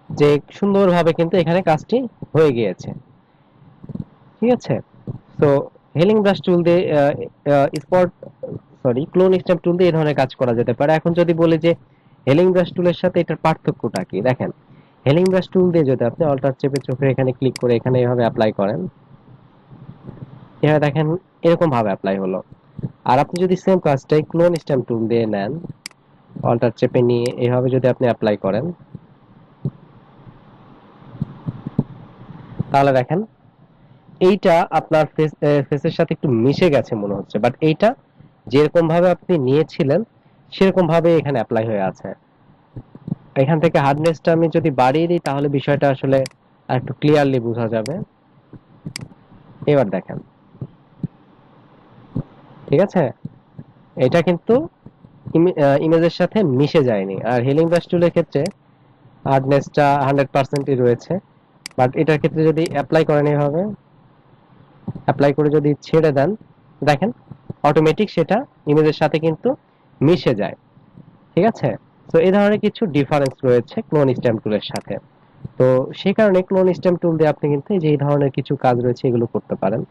যে সুন্দরভাবে কিন্তু এখানে কাজটি হয়ে গিয়েছে। ঠিক আছে, তো হেলিং ব্রাশ টুল দিয়ে স্পট সরি ক্লোন স্ট্যাম্প টুল দিয়ে এই ধরনের কাজ করা যেতে পারে। এখন যদি বলি যে হেলিং ব্রাশ টুলের সাথে এটার পার্থক্যটা কি, দেখেন হেলিং ব্রাশ টুল দিয়ে যদি আপনি অল্টার চেপে চোখের এখানে ক্লিক করে এখানে এভাবে অ্যাপ্লাই করেন, এভাবে দেখেন এরকম ভাবে অ্যাপ্লাই হলো। আর আপনি যদি সেম কাজটাই ক্লোন স্ট্যাম্প টুল দিয়ে নেন, অল্টার চেপে নিয়ে এভাবে যদি আপনি অ্যাপ্লাই করেন, তাহলে দেখেন এইটা আপনার ফেসের সাথে একটু মিশে গেছে মনে হচ্ছে, বাট এইটা যেরকম ভাবে আপনি নিয়েছিলেন সেরকম ভাবে এখানে অ্যাপ্লাই হয়ে আছে। এখান থেকে হার্ডনেসটা আমি যদি বাড়িয়ে দিই তাহলে বিষয়টা আসলে একটু ক্লিয়ারলি বোঝা যাবে। এবার দেখেন, ঠিক আছে, এটা কিন্তু ইমেজের সাথে মিশে যায়নি। আর হিলিং ব্রাশ টুলের ক্ষেত্রে হার্ডনেসটা 100%ই রয়েছে, বাট এটার ক্ষেত্রে যদি অ্যাপ্লাই করেন এভাবে অ্যাপ্লাই করে যদি ছেড়ে দেন, দেখেন অটোমেটিক সেটা ইমেজের সাথে কিন্তু মিশে যায়। ঠিক আছে, তো এই ধরনের কিছু ডিফারেন্স রয়েছে ক্লোন স্ট্যাম্প টুলের সাথে। তো সেই কারণে ক্লোন স্ট্যাম্প টুল দিয়ে আপনি কিন্তু এই যে এই ধরনের কিছু কাজ রয়েছে এগুলো করতে পারেন,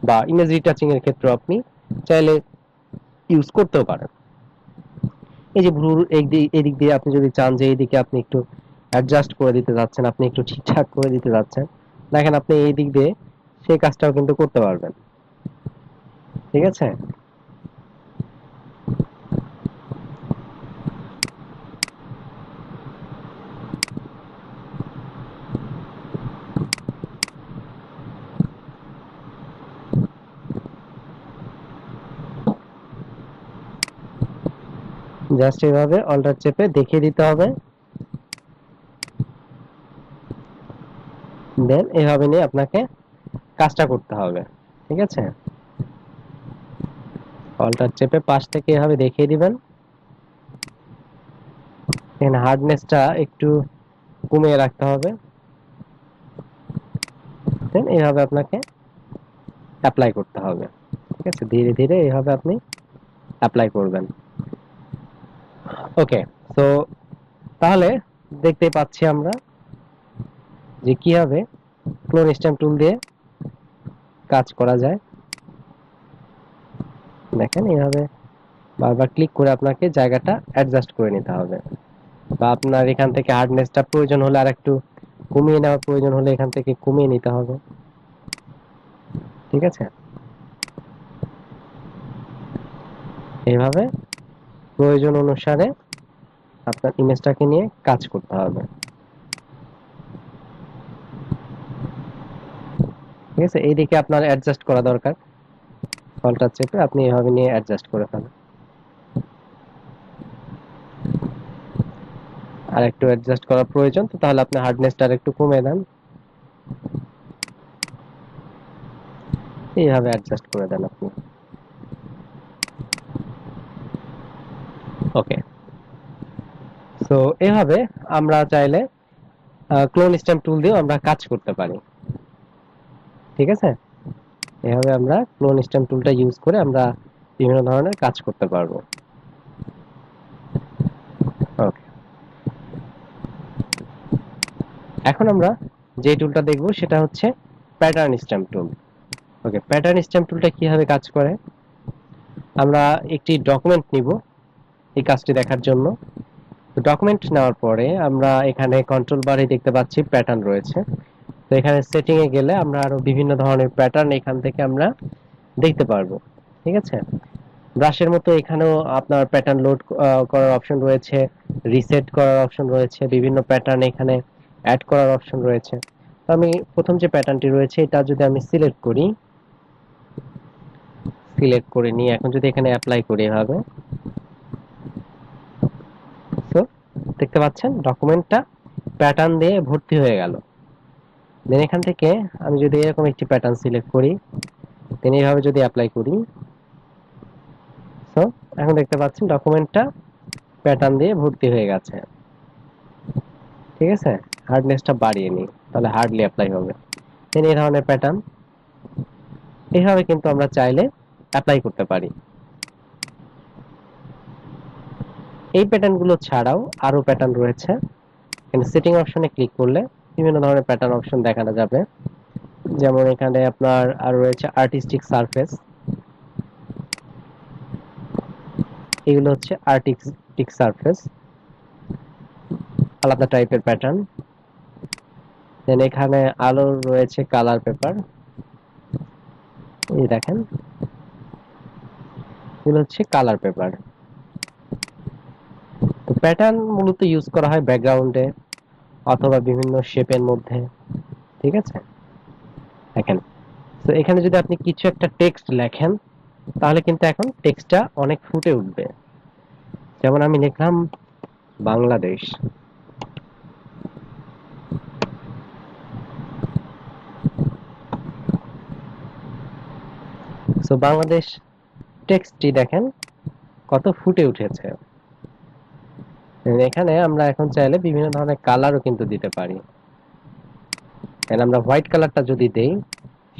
বা ইমেজ রিটাচিং এর ক্ষেত্রে আপনি চাইলে ইউজ করতেও পারেন। এই যে ভ্রুর এদিক দিয়ে আপনি যদি চান যে এইদিকে আপনি একটু অ্যাডজাস্ট করে দিতে যাচ্ছেন, আপনি একটু ঠিকঠাক করে দিতে যাচ্ছেন, দেখেন আপনি এই দিক দিয়ে সেই কাজটাও কিন্তু করতে পারবেন। ঠিক আছে, জাস্ট এইভাবে অল্টার চেপে দেখিয়ে দিতে হবে, দেন এভাবে নিয়ে আপনাকে কাজটা করতে হবে। ঠিক আছে, অল্টার চেপে পাশ থেকে এভাবে দেখিয়ে দিবেন, এখানে হার্ডনেসটা একটু কমিয়ে রাখতে হবে, দেন এইভাবে আপনাকে অ্যাপ্লাই করতে হবে। ঠিক আছে, ধীরে ধীরে এইভাবে আপনি অ্যাপ্লাই করবেন। ওকে, তো তাহলে দেখতেই পাচ্ছি আমরা যে কিভাবে ক্লোন স্ট্যাম্প টুল দিয়ে কাজ করা যায়। দেখেন এইভাবে বারবার ক্লিক করে আপনাকে জায়গাটা অ্যাডজাস্ট করে নিতে হবে, বা আপনার এখান থেকে হার্ডনেসটা প্রয়োজন হলে আর একটু কমিয়ে নেওয়ার প্রয়োজন হলে এখান থেকে কমিয়ে নিতে হবে। ঠিক আছে, এইভাবে প্রয়োজন অনুসারে আপনার ইমেজটাকে নিয়ে কাজ করতে হবে। ঠিক আছে, এইদিকে আপনার অ্যাডজাস্ট করা দরকার, অল্টার চেপে আপনি এভাবে নিয়ে অ্যাডজাস্ট করে ফেলেন। আর একটু অ্যাডজাস্ট করার প্রয়োজন, তো তাহলে আপনি হার্ডনেসটা আর একটু কমিয়ে দেন, এইভাবে অ্যাডজাস্ট করে দেন আপনি। ওকে, সো এভাবে আমরা চাইলে ক্লোন স্ট্যাম্প টুল দিয়েও আমরা কাজ করতে পারি। ঠিক আছে, এভাবে আমরা ক্লোন স্ট্যাম্প টুলটা ইউজ করে আমরা বিভিন্ন ধরনের কাজ করতে পারবো। ওকে, এখন আমরা যে টুলটা দেখব সেটা হচ্ছে প্যাটার্ন স্ট্যাম্প টুল। ওকে, প্যাটার্ন স্ট্যাম্প টুলটা কিভাবে কাজ করে, আমরা একটি ডকুমেন্ট নিব এই কাজটি দেখার জন্য। ডকুমেন্ট নেওয়ার পরে আমরা এখানে কন্ট্রোল বারে দেখতে পাচ্ছি প্যাটার্ন রয়েছে। তো এখানে সেটিং এ গেলে আমরা আরো বিভিন্ন ধরনের প্যাটার্ন এখান থেকে আমরা দেখতে পারবো। ঠিক আছে, ব্রাশের মতো এখানেও আপনার প্যাটার্ন লোড করার অপশন রয়েছে, রিসেট করার অপশন রয়েছে, বিভিন্ন প্যাটার্ন এখানে অ্যাড করার অপশন রয়েছে। তো আমি প্রথম যে প্যাটার্নটি রয়েছে এটা যদি আমি সিলেক্ট করি, সিলেক্ট করে নিয়ে এখন যদি এখানে অ্যাপ্লাই করি এভাবে, তো দেখতে পাচ্ছেন ডকুমেন্টটা প্যাটার্ন দিয়ে ভর্তি হয়ে গেল। দেন এখান থেকে আমি যদি এরকম একটি প্যাটার্ন সিলেক্ট করি, দেন এইভাবে যদি অ্যাপ্লাই করি, তো এখন দেখতে পাচ্ছেন ডকুমেন্টটা প্যাটার্ন দিয়ে ভর্তি হয়ে গেছে। ঠিক আছে, হার্ডনেসটা বাড়িয়ে নিই, তাহলে হার্ডলি অ্যাপ্লাই হবে। দেন এই ধরনের প্যাটার্ন এইভাবে কিন্তু আমরা চাইলে অ্যাপ্লাই করতে পারি। এই প্যাটার্নগুলো ছাড়াও আরো প্যাটার্ন রয়েছে, এখানে সেটিং অপশনে ক্লিক করলে বিভিন্ন ধরনের প্যাটার্ন অপশন দেখানো যাবে। যেমন এখানে আপনার আর রয়েছে আর্টিস্টিক সারফেস, এগুলো হচ্ছে আর্টিস্টিক সারফেস, আলাদা টাইপের প্যাটার্ন। দেন এখানে আলো রয়েছে কালার পেপার, এই দেখেন এগুলো হচ্ছে কালার পেপার। তো প্যাটার্ন মূলত ইউজ করা হয় ব্যাকগ্রাউন্ডে অথবা বিভিন্ন শেপের মধ্যে। ঠিক আছে, দেখেন, তো এখানে যদি আপনি কিছু একটা টেক্সট লেখেন তাহলে কিন্তু এখন টেক্সটটা অনেক ফুটে উঠবে। যেমন আমি লিখলাম বাংলাদেশ, সো বাংলাদেশ টেক্সটটি দেখেন কত ফুটে উঠেছে। এখানে আমরা এখন চাইলে বিভিন্ন ধরনের কালারও কিন্তু দিতে পারি। এখানে আমরা হোয়াইট কালারটা যদি দেই,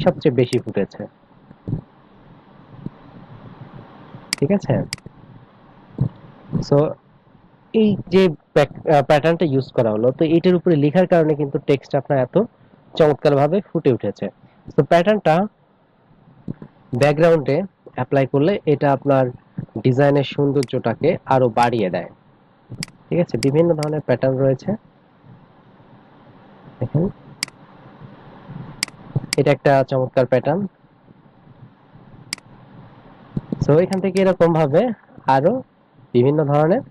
সবচেয়ে বেশি ফুটেছে। ঠিক আছে, সো এই যে প্যাটার্নটা ইউজ করা হলো, তো এইটার উপরে লেখার কারণে কিন্তু টেক্সট আপনার এত চমৎকার ভাবে ফুটে উঠেছে। তো প্যাটার্নটা ব্যাকগ্রাউন্ডে অ্যাপ্লাই করলে এটা আপনার ডিজাইনের সৌন্দর্যটাকে আরো বাড়িয়ে দেয়। ঠিক আছে, বিভিন্ন ধরনের প্যাটার্ন রয়েছে, দেখেন এটা একটা চমৎকার প্যাটার্ন। সো এখান থেকে এরকম ভাবে আরো বিভিন্ন ধরনের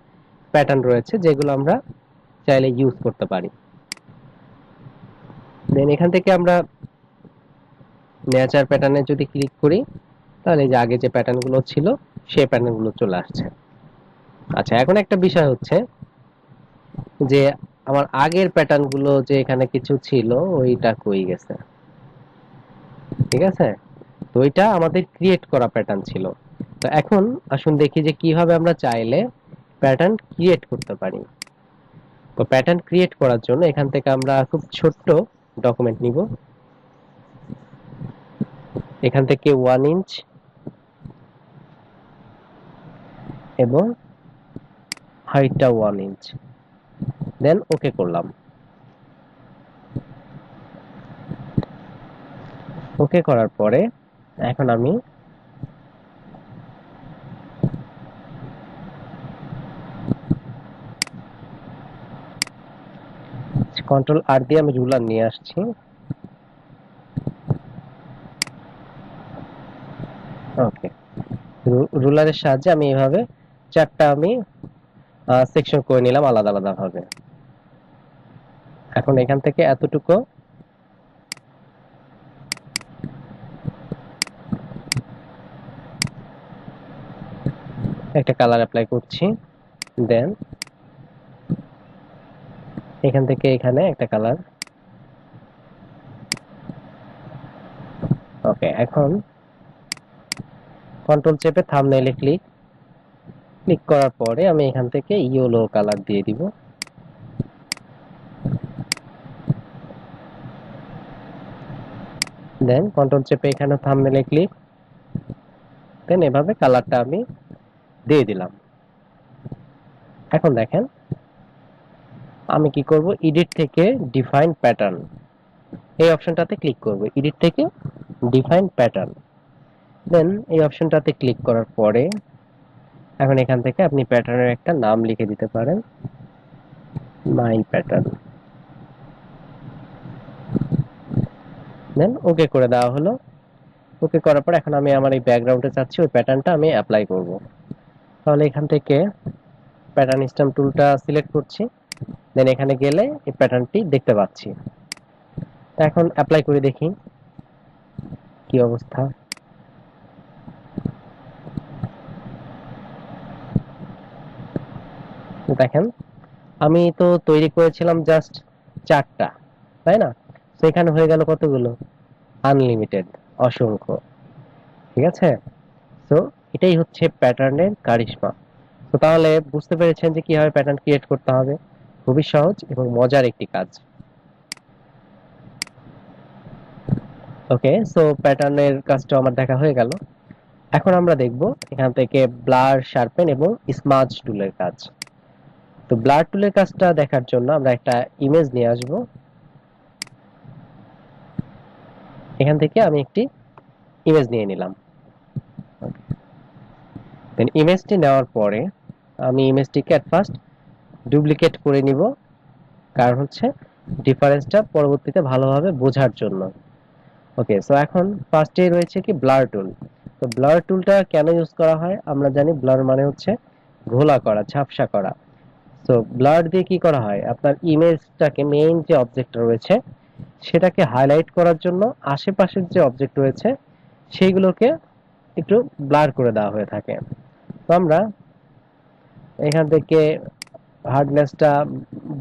প্যাটার্ন রয়েছে যেগুলো আমরা চাইলে ইউজ করতে পারি। দেন এখান থেকে আমরা নেচার প্যাটার্নে যদি ক্লিক করি তাহলে যে আগে যে প্যাটার্ন গুলো ছিল সেই প্যাটার্ন গুলো চলে আসছে। আচ্ছা, এখন একটা বিষয় হচ্ছে যে আমার আগের প্যাটার্ন গুলো যে এখানে কিছু ছিল ওইটা কই গেছে। ঠিক আছে, তো ওইটা আমাদের ক্রিয়েট করা প্যাটার্ন ছিল। তো এখন আসুন দেখি যে কিভাবে আমরা চাইলে প্যাটার্ন ক্রিয়েট করতে পারি। তো প্যাটার্ন ক্রিয়েট করার জন্য এখান থেকে আমরা খুব ছোট্ট ডকুমেন্ট নিব, এখান থেকে 1 ইঞ্চ এবং হাইটটা 1 ইঞ্চ, দেন ওকে করলাম। ওকে করার পরে এখন আমি কন্ট্রোল আর দিয়ে আমি রুলার নিয়ে আসছি। ওকে, রুলারের সাহায্যে আমি এভাবে চারটা আমি সেকশন করে নিলাম আলাদা আলাদা ভাবে। এখন এখান থেকে এতটুকু একটা কালার অ্যাপ্লাই করছি, দেন এখান থেকে এখানে একটা কালার। ওকে, এখন কন্ট্রোল চেপে থাম্বনেইলে ক্লিক, ক্লিক করার পরে আমি এখান থেকে ইয়েলো কালার দিয়ে দিব। দেন কন্ট্রোল চেপে এখানে থাম্বনেলে ক্লিক, দেন এভাবে কালারটা আমি দিয়ে দিলাম। এখন দেখেন আমি কি করব, এডিট থেকে ডিফাইন প্যাটার্ন এই অপশনটাতে ক্লিক করব, এডিট থেকে ডিফাইন প্যাটার্ন। দেন এই অপশনটাতে ক্লিক করার পরে এখন এখান থেকে আপনি প্যাটার্নের একটা নাম লিখে দিতে পারেন, মাই প্যাটার্ন। দেন ওকে করে দেওয়া হলো। ওকে করার পর এখন আমি আমার এই ব্যাকগ্রাউন্ডে চাচ্ছি ওই প্যাটার্নটা আমি অ্যাপ্লাই করব। তাহলে এখান থেকে প্যাটার্ন স্ট্যাম্প টুলটা সিলেক্ট করছি, দেন এখানে গেলে এই প্যাটার্নটি দেখতে পাচ্ছি। এখন অ্যাপ্লাই করে দেখি কি অবস্থা। দেখেন আমি তো তৈরি করেছিলাম জাস্ট 4টা, তাই না? তো এখানে হয়ে গেল কতগুলো, আনলিমিটেড, অসংখ্য। ঠিক আছে, তো এটাই হচ্ছে প্যাটার্নের কারিশমা। তো তাহলে বুঝতে পেরেছেন যে কিভাবে প্যাটার্ন ক্রিয়েট করতে হবে। খুবই সহজ এবং মজার একটি কাজ। ওকে, সো প্যাটার্নের কাজটা আমার দেখা হয়ে গেল। এখন আমরা দেখব এখান থেকে ব্লার, শার্পেন এবং স্মাজ টুলের কাজ। তো ব্লার টুলের কাজটা দেখার জন্য আমরা একটা ইমেজ নিয়ে আসব। এখান থেকে আমি একটি ইমেজ নিয়ে নিলাম। দেন ইমেজটি নেওয়ার পরে আমি ইমেজটিকে এট ফার্স্ট ডুপ্লিকেট করে নিব, কারণ হচ্ছে ডিফারেন্সটা পরবর্তীতে ভালোভাবে বোঝার জন্য। ওকে, সো এখন ফার্স্টে রয়েছে কি ব্লার টুল। তো ব্লার টুলটা কেন ইউজ করা হয়, আমরা জানি ব্লার মানে হচ্ছে ঘোলা করা, ঝাপসা করা। তো ব্লার দিয়ে কি করা হয়, আপনার ইমেজটাকে, মেইন যে অবজেক্টটা রয়েছে সেটাকে হাইলাইট করার জন্য আশেপাশের যে অবজেক্ট রয়েছে সেইগুলোকে একটু ব্লার করে দেওয়া হয়ে থাকে। তো আমরা এখান থেকে হার্ডনেসটা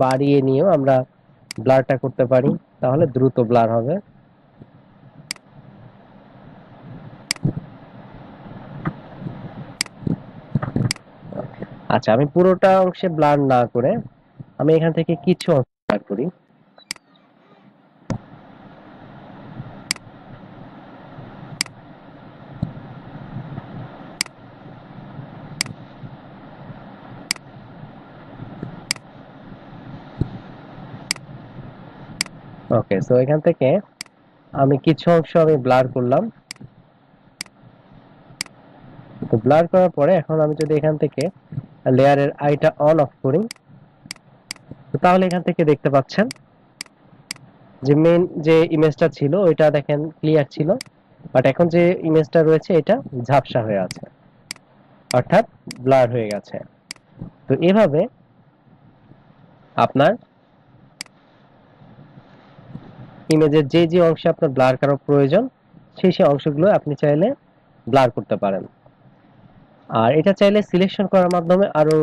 বাড়িয়ে নিয়েও আমরা ব্লারটা করতে পারি, তাহলে দ্রুত ব্লার হবে। আচ্ছা, আমি পুরোটা অংশে ব্লার না করে আমি এখান থেকে কিছু অংশ ব্লার করি। ওকে, সো এখান থেকে আমি কিছু অংশ আমি ব্লার করলাম। তো ব্লার করার পরে এখন আমি যদি এখান থেকে লেয়ারের আইটা অন অফ করি, তো তাহলে এখান থেকে দেখতে পাচ্ছেন যে মেইন যে ইমেজটা ছিল ওইটা দেখেন ক্লিয়ার ছিল, বাট এখন যে ইমেজটা রয়েছে এটা ঝাপসা হয়ে আছে, অর্থাৎ ব্লার হয়ে গেছে। তো এভাবে আপনার ইমেজের যে যে অংশে আপনার ব্লার করার প্রয়োজন সেই সেই অংশগুলো আপনি চাইলে ব্লার করতে পারেন। আর এটা চাইলে সিলেকশন করার মাধ্যমে আরো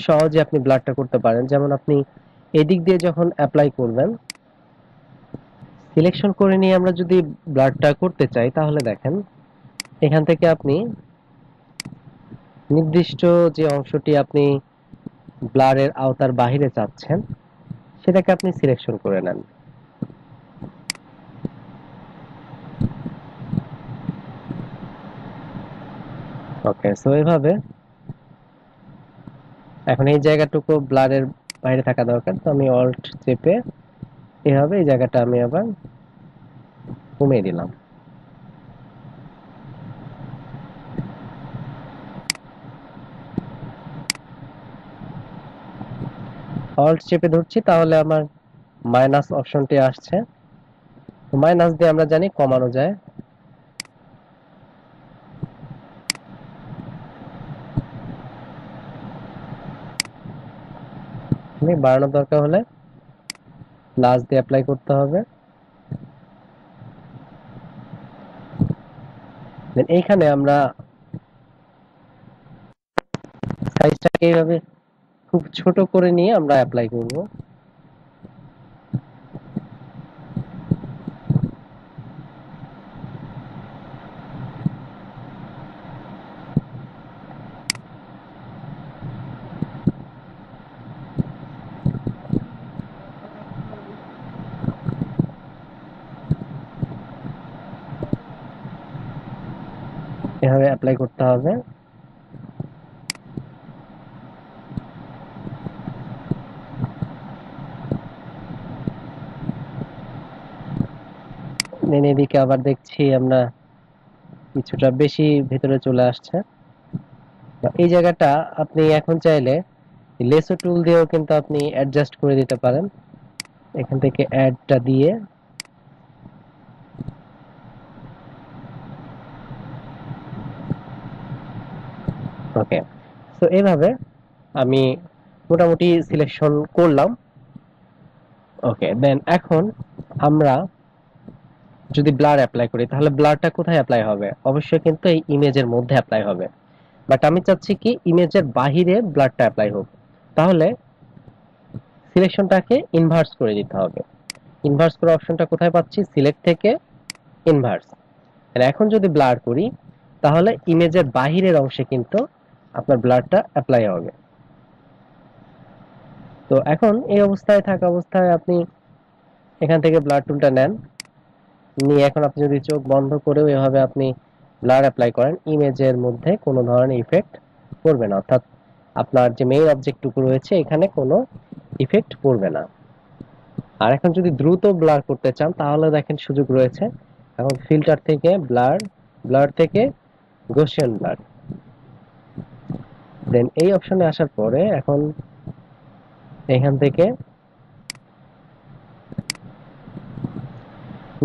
সহজে আপনি ব্লারটা করতে পারেন। যেমন আপনি এদিক দিয়ে যখন অ্যাপ্লাই করবেন, সিলেকশন করে নিয়ে আমরা যদি ব্লারটা করতে চাই তাহলে দেখেন এখান থেকে আপনি নির্দিষ্ট যে অংশটি আপনি ব্লারের আওতার বাহিরে চাচ্ছেন সেটাকে আপনি সিলেকশন করে নেন। ওকে, সো এভাবে এখন এই জায়গাটুকু ব্লারের বাইরে থাকা দরকার, তো আমি অল্ট চেপে এভাবে এই জায়গাটা আমি আবার কমিয়ে দিলাম। অল্ট চেপে ধরছি তাহলে আমার মাইনাস অপশনটি আসছে। তো মাইনাস দিয়ে আমরা জানি কমানো যায়। বাড়ানোর দরকার হলে প্লাস দিয়ে অ্যাপ্লাই করতে হবে। দেন এইখানে আমরা সাইজটাকে এইভাবে খুব ছোট করে নিয়ে আমরা অ্যাপ্লাই করব। এভাবে অ্যাপ্লাই করতে হবে। দেন এদিকে আবার দেখছি আমরা কিছুটা বেশি ভেতরে চলে আসছে। এই জায়গাটা আপনি এখন চাইলে লেসো টুল দিয়েও কিন্তু আপনি অ্যাডজাস্ট করে দিতে পারেন। এখান থেকে অ্যাডটা দিয়ে ওকে। তো এইভাবে আমি মোটামুটি সিলেকশন করলাম। ওকে, দেন এখন আমরা যদি ব্লার অ্যাপ্লাই করি তাহলে ব্লারটা কোথায় অ্যাপ্লাই হবে? অবশ্যই কিন্তু এই ইমেজের মধ্যে অ্যাপ্লাই হবে, বাট আমি চাচ্ছি কি ইমেজের বাহিরে ব্লারটা অ্যাপ্লাই হোক। তাহলে সিলেকশনটাকে ইনভার্স করে দিতে হবে। ইনভার্স করার অপশনটা কোথায় পাচ্ছি? সিলেক্ট থেকে ইনভার্স। এখন যদি ব্লার করি তাহলে ইমেজের বাহিরের অংশে কিন্তু আপনার ব্লারটা অ্যাপ্লাই হবে। তো এখন এই অবস্থায় থাকা অবস্থায় আপনি এখান থেকে ব্লার টুলটা নেন, নিয়ে এখন আপনি যদি চোখ বন্ধ করেও এভাবে আপনি ব্লার অ্যাপ্লাই করেন, ইমেজের মধ্যে কোনো ধরনের ইফেক্ট পড়বে না, অর্থাৎ আপনার যে মেইন অবজেক্টটুকু রয়েছে এখানে কোনো ইফেক্ট পড়বে না। আর এখন যদি দ্রুত ব্লার করতে চান তাহলে দেখেন সুযোগ রয়েছে। এখন ফিল্টার থেকে ব্লার, ব্লার থেকে গসিয়ান ব্লার, দেন এই অপশনে আসার পরে এখন এখান থেকে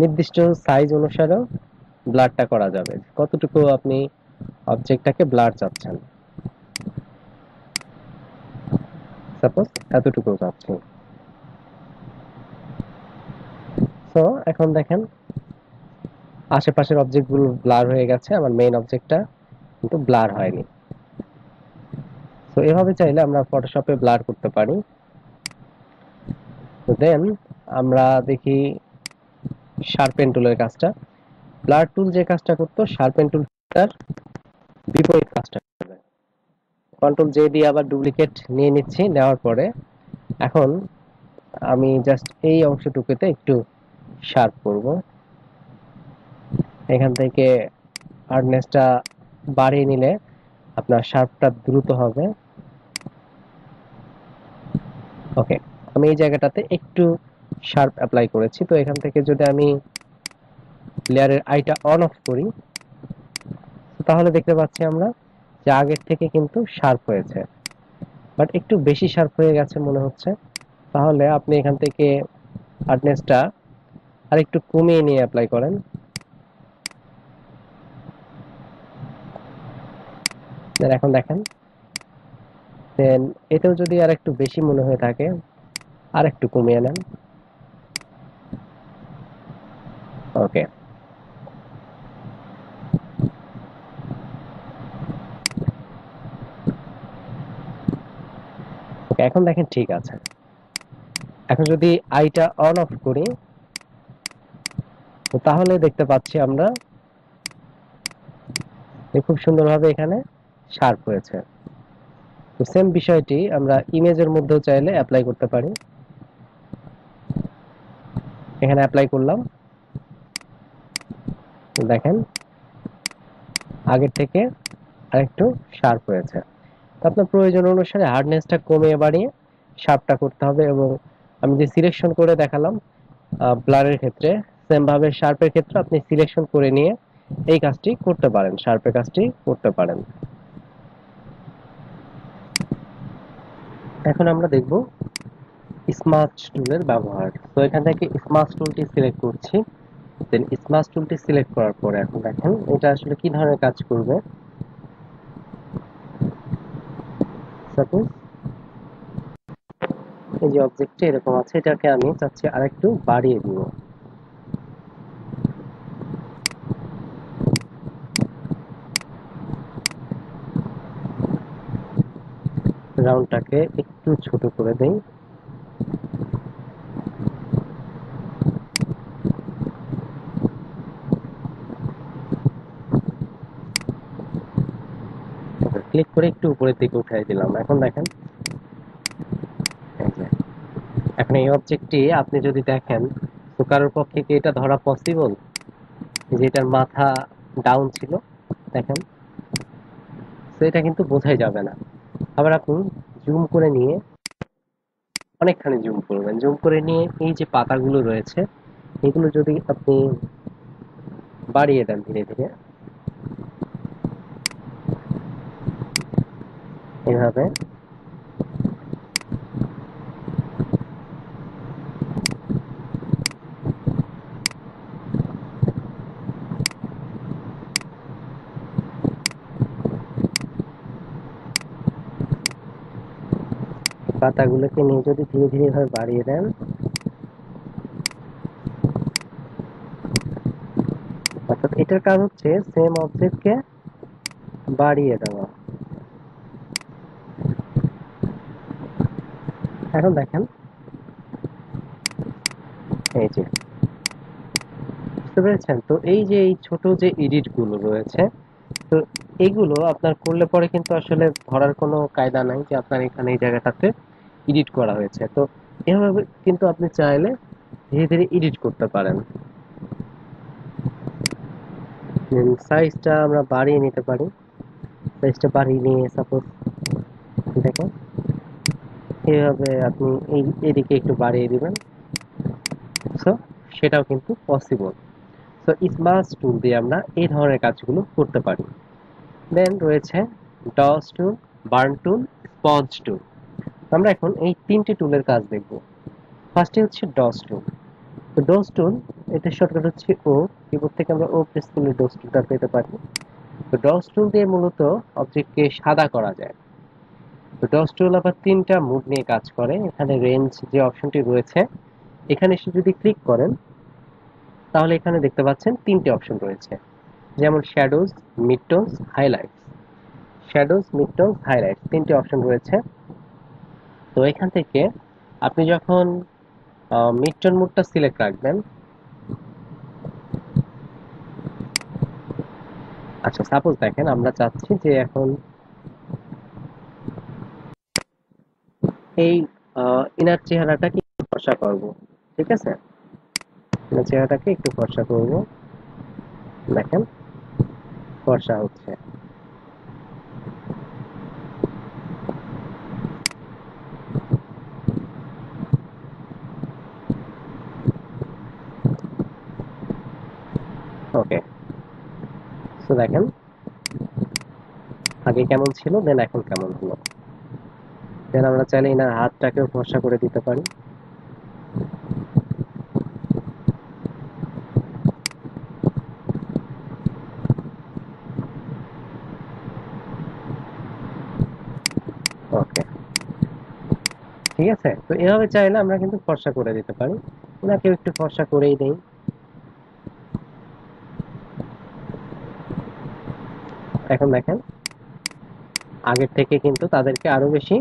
নির্দিষ্ট সাইজ অনুসারেও ব্লারটা করা যাবে, কতটুকু আপনি অবজেক্টটাকে ব্লার চাচ্ছেন। সাপোজ এতটুকু চাচ্ছি। তো এখন দেখেন আশেপাশের অবজেক্টগুলো ব্লার হয়ে গেছে, আমার মেইন অবজেক্টটা কিন্তু ব্লার হয়নি। তো এভাবে চাইলে আমরা ফটোশপে ব্লার করতে পারি। তো দেন আমরা দেখি শার্পেন টুলের কাজটা। ব্লার টুল যে কাজটা করতো শার্পেন টুল তার বিপরীত কাজটা করবে। কন্ট্রোল জে দিয়ে আবার ডুপ্লিকেট নিয়ে নিচ্ছি, নেওয়ার পরে এখন আমি জাস্ট এই অংশটুকুতে একটু শার্প করব। এখান থেকে হার্ডনেসটা বাড়িয়ে নিলে আপনার শার্পটা দ্রুত হবে। ওকে, আমি এই জায়গাটাতে একটু শার্প অ্যাপ্লাই করেছি। তো এখান থেকে যদি আমি লেয়ারের আইটা অন অফ করি তাহলে দেখতে পাচ্ছি আমরা যে আগের থেকে কিন্তু শার্প হয়েছে, বাট একটু বেশি শার্প হয়ে গেছে মনে হচ্ছে। তাহলে আপনি এখান থেকে হার্ডনেসটা আর একটু কমিয়ে নিয়ে অ্যাপ্লাই করেন। এখন দেখেন, দেন এতেও যদি আর একটু বেশি মনে হয়ে থাকে আর একটু কমিয়ে নেন। ওকে, এখন দেখেন ঠিক আছে। এখন যদি আইটা অন অফ করি তাহলে দেখতে পাচ্ছি আমরা খুব সুন্দরভাবে এখানে শার্প হয়েছে। তো সেম বিষয়টি আমরা ইমেজের মধ্যেও চাইলে অ্যাপ্লাই করতে পারি। এখানে অ্যাপ্লাই করলাম, দেখেন আগের থেকে আরেকটু শার্প হয়েছে। তো আপনার প্রয়োজন অনুসারে হার্ডনেসটা কমিয়ে বাড়িয়ে শার্পটা করতে হবে। এবং আমি যে সিলেকশন করে দেখালাম ব্লারের ক্ষেত্রে, সেম ভাবে শার্পের ক্ষেত্রে আপনি সিলেকশন করে নিয়ে এই কাজটি করতে পারেন, শার্পের কাজটি করতে পারেন। এখন আমরা দেখব স্মার্ট টুলের ব্যবহার। তো এখান থেকে স্মার্ট টুলটি সিলেক্ট করছি। দেন স্মার্ট টুলটি সিলেক্ট করার পরে এখন দেখেন এটা আসলে কি ধরনের কাজ করবে। সাপোজ এই যে অবজেক্টটি এরকম আছে, এটাকে আমি চাচ্ছি আরেকটু বাড়িয়ে দিব। রাউন্ডটাকে একটু ছোট করে দেই। ক্লিক করে একটু উপরের দিকে উঠাই দিলাম। এখন দেখেন এই যে, এখন এই অবজেক্টটি আপনি যদি দেখেন তো কারোর পক্ষে কি এটা ধরা পসিবল যে এটার মাথা ডাউন ছিল? দেখেন, তো এটা কিন্তু বোঝাই যাবে না। আবার আপনি জুম করে নিয়ে অনেকখানি জুম করবেন, জুম করে নিয়ে এই যে পাতাগুলো রয়েছে এগুলো যদি আপনি বাড়িয়ে দেন ধীরে ধীরে এভাবে, পাতাগুলোকে নিয়ে যদি ধীরে ধীরে এভাবে বাড়িয়ে দেন, অর্থাৎ এটার কাজ হচ্ছে সেম অবজেক্টকে বাড়িয়ে দেওয়া। এখন দেখেন, এই যে, বুঝতে পেরেছেন তো? এই যে এই ছোট যে এডিট গুলো রয়েছে, তো এগুলো আপনার করলে পরে কিন্তু আসলে ধরার কোনো কায়দা নাই যে আপনার এখানে এই জায়গাটাতে এডিট করা হয়েছে। তো এভাবে কিন্তু আপনি চাইলে ধীরে ধীরে এডিট করতে পারেন। সাইজটা আমরা বাড়িয়ে নিতে পারি, সাইজটা বাড়িয়ে নিয়ে সাপোজ দেখেন এইভাবে আপনি এই এদিকে একটু বাড়িয়ে দিবেন। সো সেটাও কিন্তু পসিবল। সো স্মার্ট টুল দিয়ে আমরা এই ধরনের কাজগুলো করতে পারি। দেন রয়েছে DOS tool, burn tool, sponge টুল। আমরা এখন এই তিনটি টুলের কাজ দেখব। ফার্স্টে হচ্ছে ডস টুল। তো ডস টুল, এটার শর্টকাট হচ্ছে ও, কিবোর্ড থেকে আমরা ও প্রেস করলে ডস টুলটা পেতে পারি। তো ডস টুল দিয়ে মূলত অবজেক্টকে সাদা করা যায়। তো ডস টুল আবার তিনটা মুড নিয়ে কাজ করে। এখানে রেঞ্জ যে অপশনটি রয়েছে, এখানে এসে যদি ক্লিক করেন তাহলে এখানে দেখতে পাচ্ছেন তিনটে অপশন রয়েছে, যেমন shadows, midtones, highlights. Shadows, midtones, highlights তিনটে অপশন রয়েছে। তো এখান থেকে আপনি যখন মিডটোন মোডটা সিলেক্ট রাখবেন, আচ্ছা সাপোজ দেখেন আমরা চাচ্ছি যে এখন এই ইনার চেহারাটাকে একটু ফর্সা করব, ঠিক আছে? ইনার চেহারাটাকে একটু ফর্সা করব, দেখেন ফর্সা হচ্ছে। ওকে, তো দেখেন আগে কেমন ছিল দেন এখন কেমন হলো। দেন আমরা চাইলে ইনার হাতটাকেও ফর্সা করে দিতে পারি। ওকে, ঠিক আছে। তো এভাবে চাইলে আমরা কিন্তু ফর্সা করে দিতে পারি। ওনাকেও একটু ফর্সা করেই দেই। এখন দেখেন আগের থেকে কিন্তু তাদেরকে আরো বেশি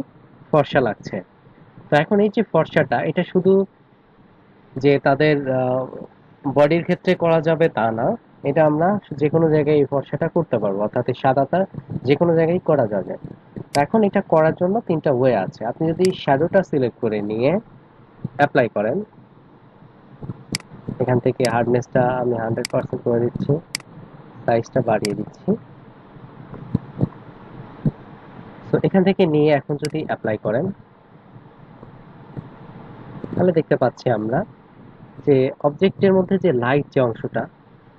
ফর্সা লাগছে। তো এখন এই যে ফর্সাটা, এটা শুধু যে তাদের বডির ক্ষেত্রে করা যাবে তা না, এটা আমরা যে কোনো জায়গায় এই ফর্সাটা করতে পারবো, অর্থাৎ এই সাদাটা যে কোনো জায়গায় করা যাবে। তো এখন এটা করার জন্য তিনটা ওয়ে আছে। আপনি যদি শ্যাডোটা সিলেক্ট করে নিয়ে অ্যাপ্লাই করেন, এখান থেকে হার্ডনেসটা আমি 100% করে দিচ্ছি, সাইজটা বাড়িয়ে দিচ্ছি। তো এখান থেকে নিয়ে এখন যদি অ্যাপ্লাই করেন তাহলে দেখতে পাচ্ছি আমরা যে অবজেক্টের মধ্যে যে লাইট যে অংশটা,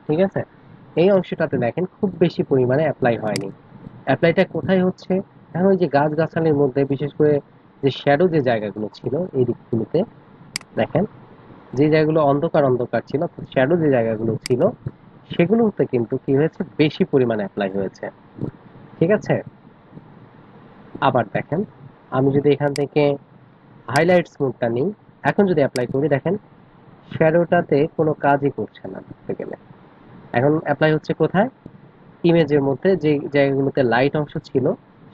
ঠিক আছে, এই অংশটাতে দেখেন খুব বেশি পরিমাণে অ্যাপ্লাই হয়নি। অ্যাপ্লাইটা কোথায় হচ্ছে? এখন ওই যে গাছগাছালির মধ্যে বিশেষ করে যে শ্যাডো যে জায়গাগুলো ছিল এই দিকগুলোতে দেখেন, যে জায়গাগুলো অন্ধকার অন্ধকার ছিল, শ্যাডো যে জায়গাগুলো ছিল সেগুলোতে কিন্তু কি হয়েছে, বেশি পরিমাণে অ্যাপ্লাই হয়েছে, ঠিক আছে? আবার দেখেন আমি যদি এখান থেকে হাইলাইটস মোডটা নিই, এখন যদি অ্যাপ্লাই করি দেখেন শ্যাডোটাতে কোনো কাজই করছে না ধরতে গেলে। এখন অ্যাপ্লাই হচ্ছে কোথায়? ইমেজের মধ্যে যে জায়গাগুলোতে লাইট অংশ ছিল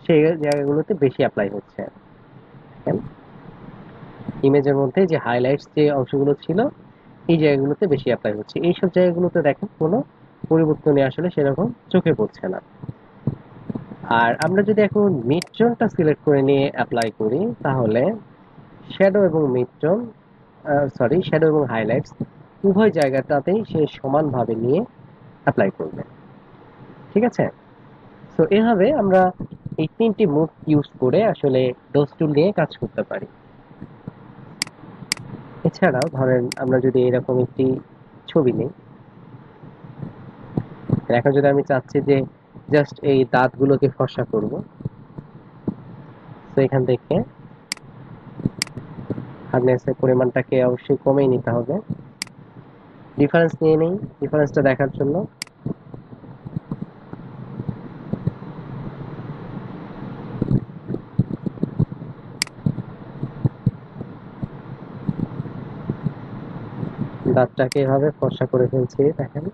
সেই জায়গাগুলোতে বেশি অ্যাপ্লাই হচ্ছে। দেখেন ইমেজের মধ্যে যে হাইলাইটস যে অংশগুলো ছিল এই জায়গাগুলোতে বেশি অ্যাপ্লাই হচ্ছে, এইসব জায়গাগুলোতে দেখেন কোনো পরিবর্তনই আসলে সেরকম চোখে পড়ছে না। আর আমরা যদি এখন মিড টোনটা সিলেক্ট করে নিয়ে অ্যাপ্লাই করি তাহলে শ্যাডো এবং মিড টোন, সরি শ্যাডো এবং হাইলাইটস উভয় জায়গাটাতেই সে সমানভাবে নিয়ে অ্যাপ্লাই করবে, ঠিক আছে? তো এভাবে আমরা এই তিনটি মুভ ইউজ করে আসলে ডস টুল নিয়ে কাজ করতে পারি। এছাড়াও ধরেন আমরা যদি এরকম একটি ছবি নিই, এখন যদি আমি চাচ্ছি যে জাস্ট এই দাঁতগুলোকে ফর্সা করব, তো এখান থেকে হার্ডনেসের পরিমাণটাকে অবশ্যই কমিয়ে নিতে হবে। ডিফারেন্স নিয়ে নেই ডিফারেন্সটা দেখার জন্য। দাঁতটাকে এভাবে ফর্সা করে ফেলছি, দেখেন।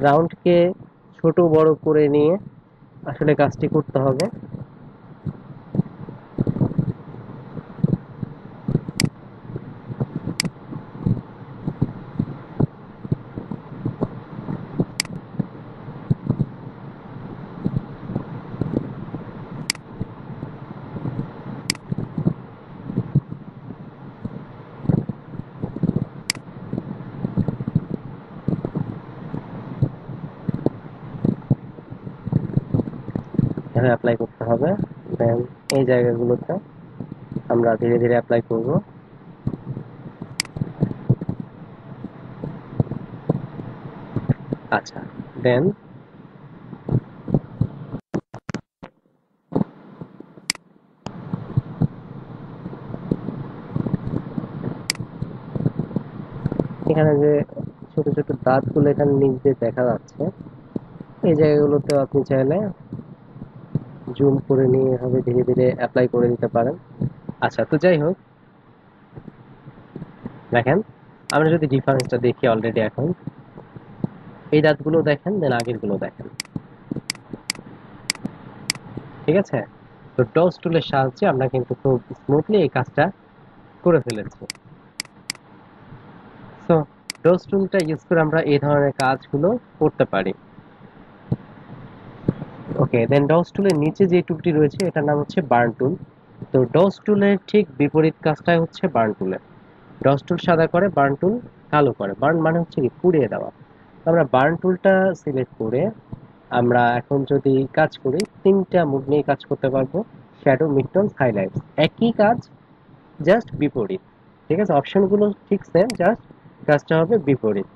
রাউন্ডকে ছোট বড় করে নিয়ে আসলে কাজটি করতে হবে। এভাবে অ্যাপ্লাই করতে হবে। দেন এই জায়গাগুলোতে আমরা ধীরে ধীরে অ্যাপ্লাই করব। আচ্ছা, দেন এখানে যে ছোট ছোট দাঁতগুলো এখানে নিচ দিয়ে দেখা যাচ্ছে, এই জায়গাগুলোতে আপনি চাইলে জুম করে নিয়ে এভাবে ধীরে ধীরে অ্যাপ্লাই করে দিতে পারেন। আচ্ছা, তো যাই হোক, দেখেন আমরা যদি ডিফারেন্সটা দেখি অলরেডি এখন এই দাঁতগুলো দেখেন, দেন আগের গুলো দেখেন, ঠিক আছে? তো ডস টুলের সাহায্যে আমরা কিন্তু খুব স্মুথলি এই কাজটা করে ফেলেছি। সো ডস টুলটা ইউজ করে আমরা এই ধরনের কাজগুলো করতে পারি। ওকে, দেন ডস টুলের নিচে যে টুলটি রয়েছে এটার নাম হচ্ছে বার্ন টুল। তো ডস টুলের ঠিক বিপরীত কাজটাই হচ্ছে বার্ন টুলের। ডস টুল সাদা করে, বার্ন টুল কালো করে। বার্ন মানে হচ্ছে কি, পুড়িয়ে দেওয়া। তো আমরা বার্ন টুলটা সিলেক্ট করে আমরা এখন যদি কাজ করি, তিনটা মুভ নিয়ে কাজ করতে পারবো: শ্যাডো, মিডটোন, হাইলাইটস। একই কাজ, জাস্ট বিপরীত। ঠিক আছে, অপশনগুলো ঠিক সেম, জাস্ট কাজটা হবে বিপরীত।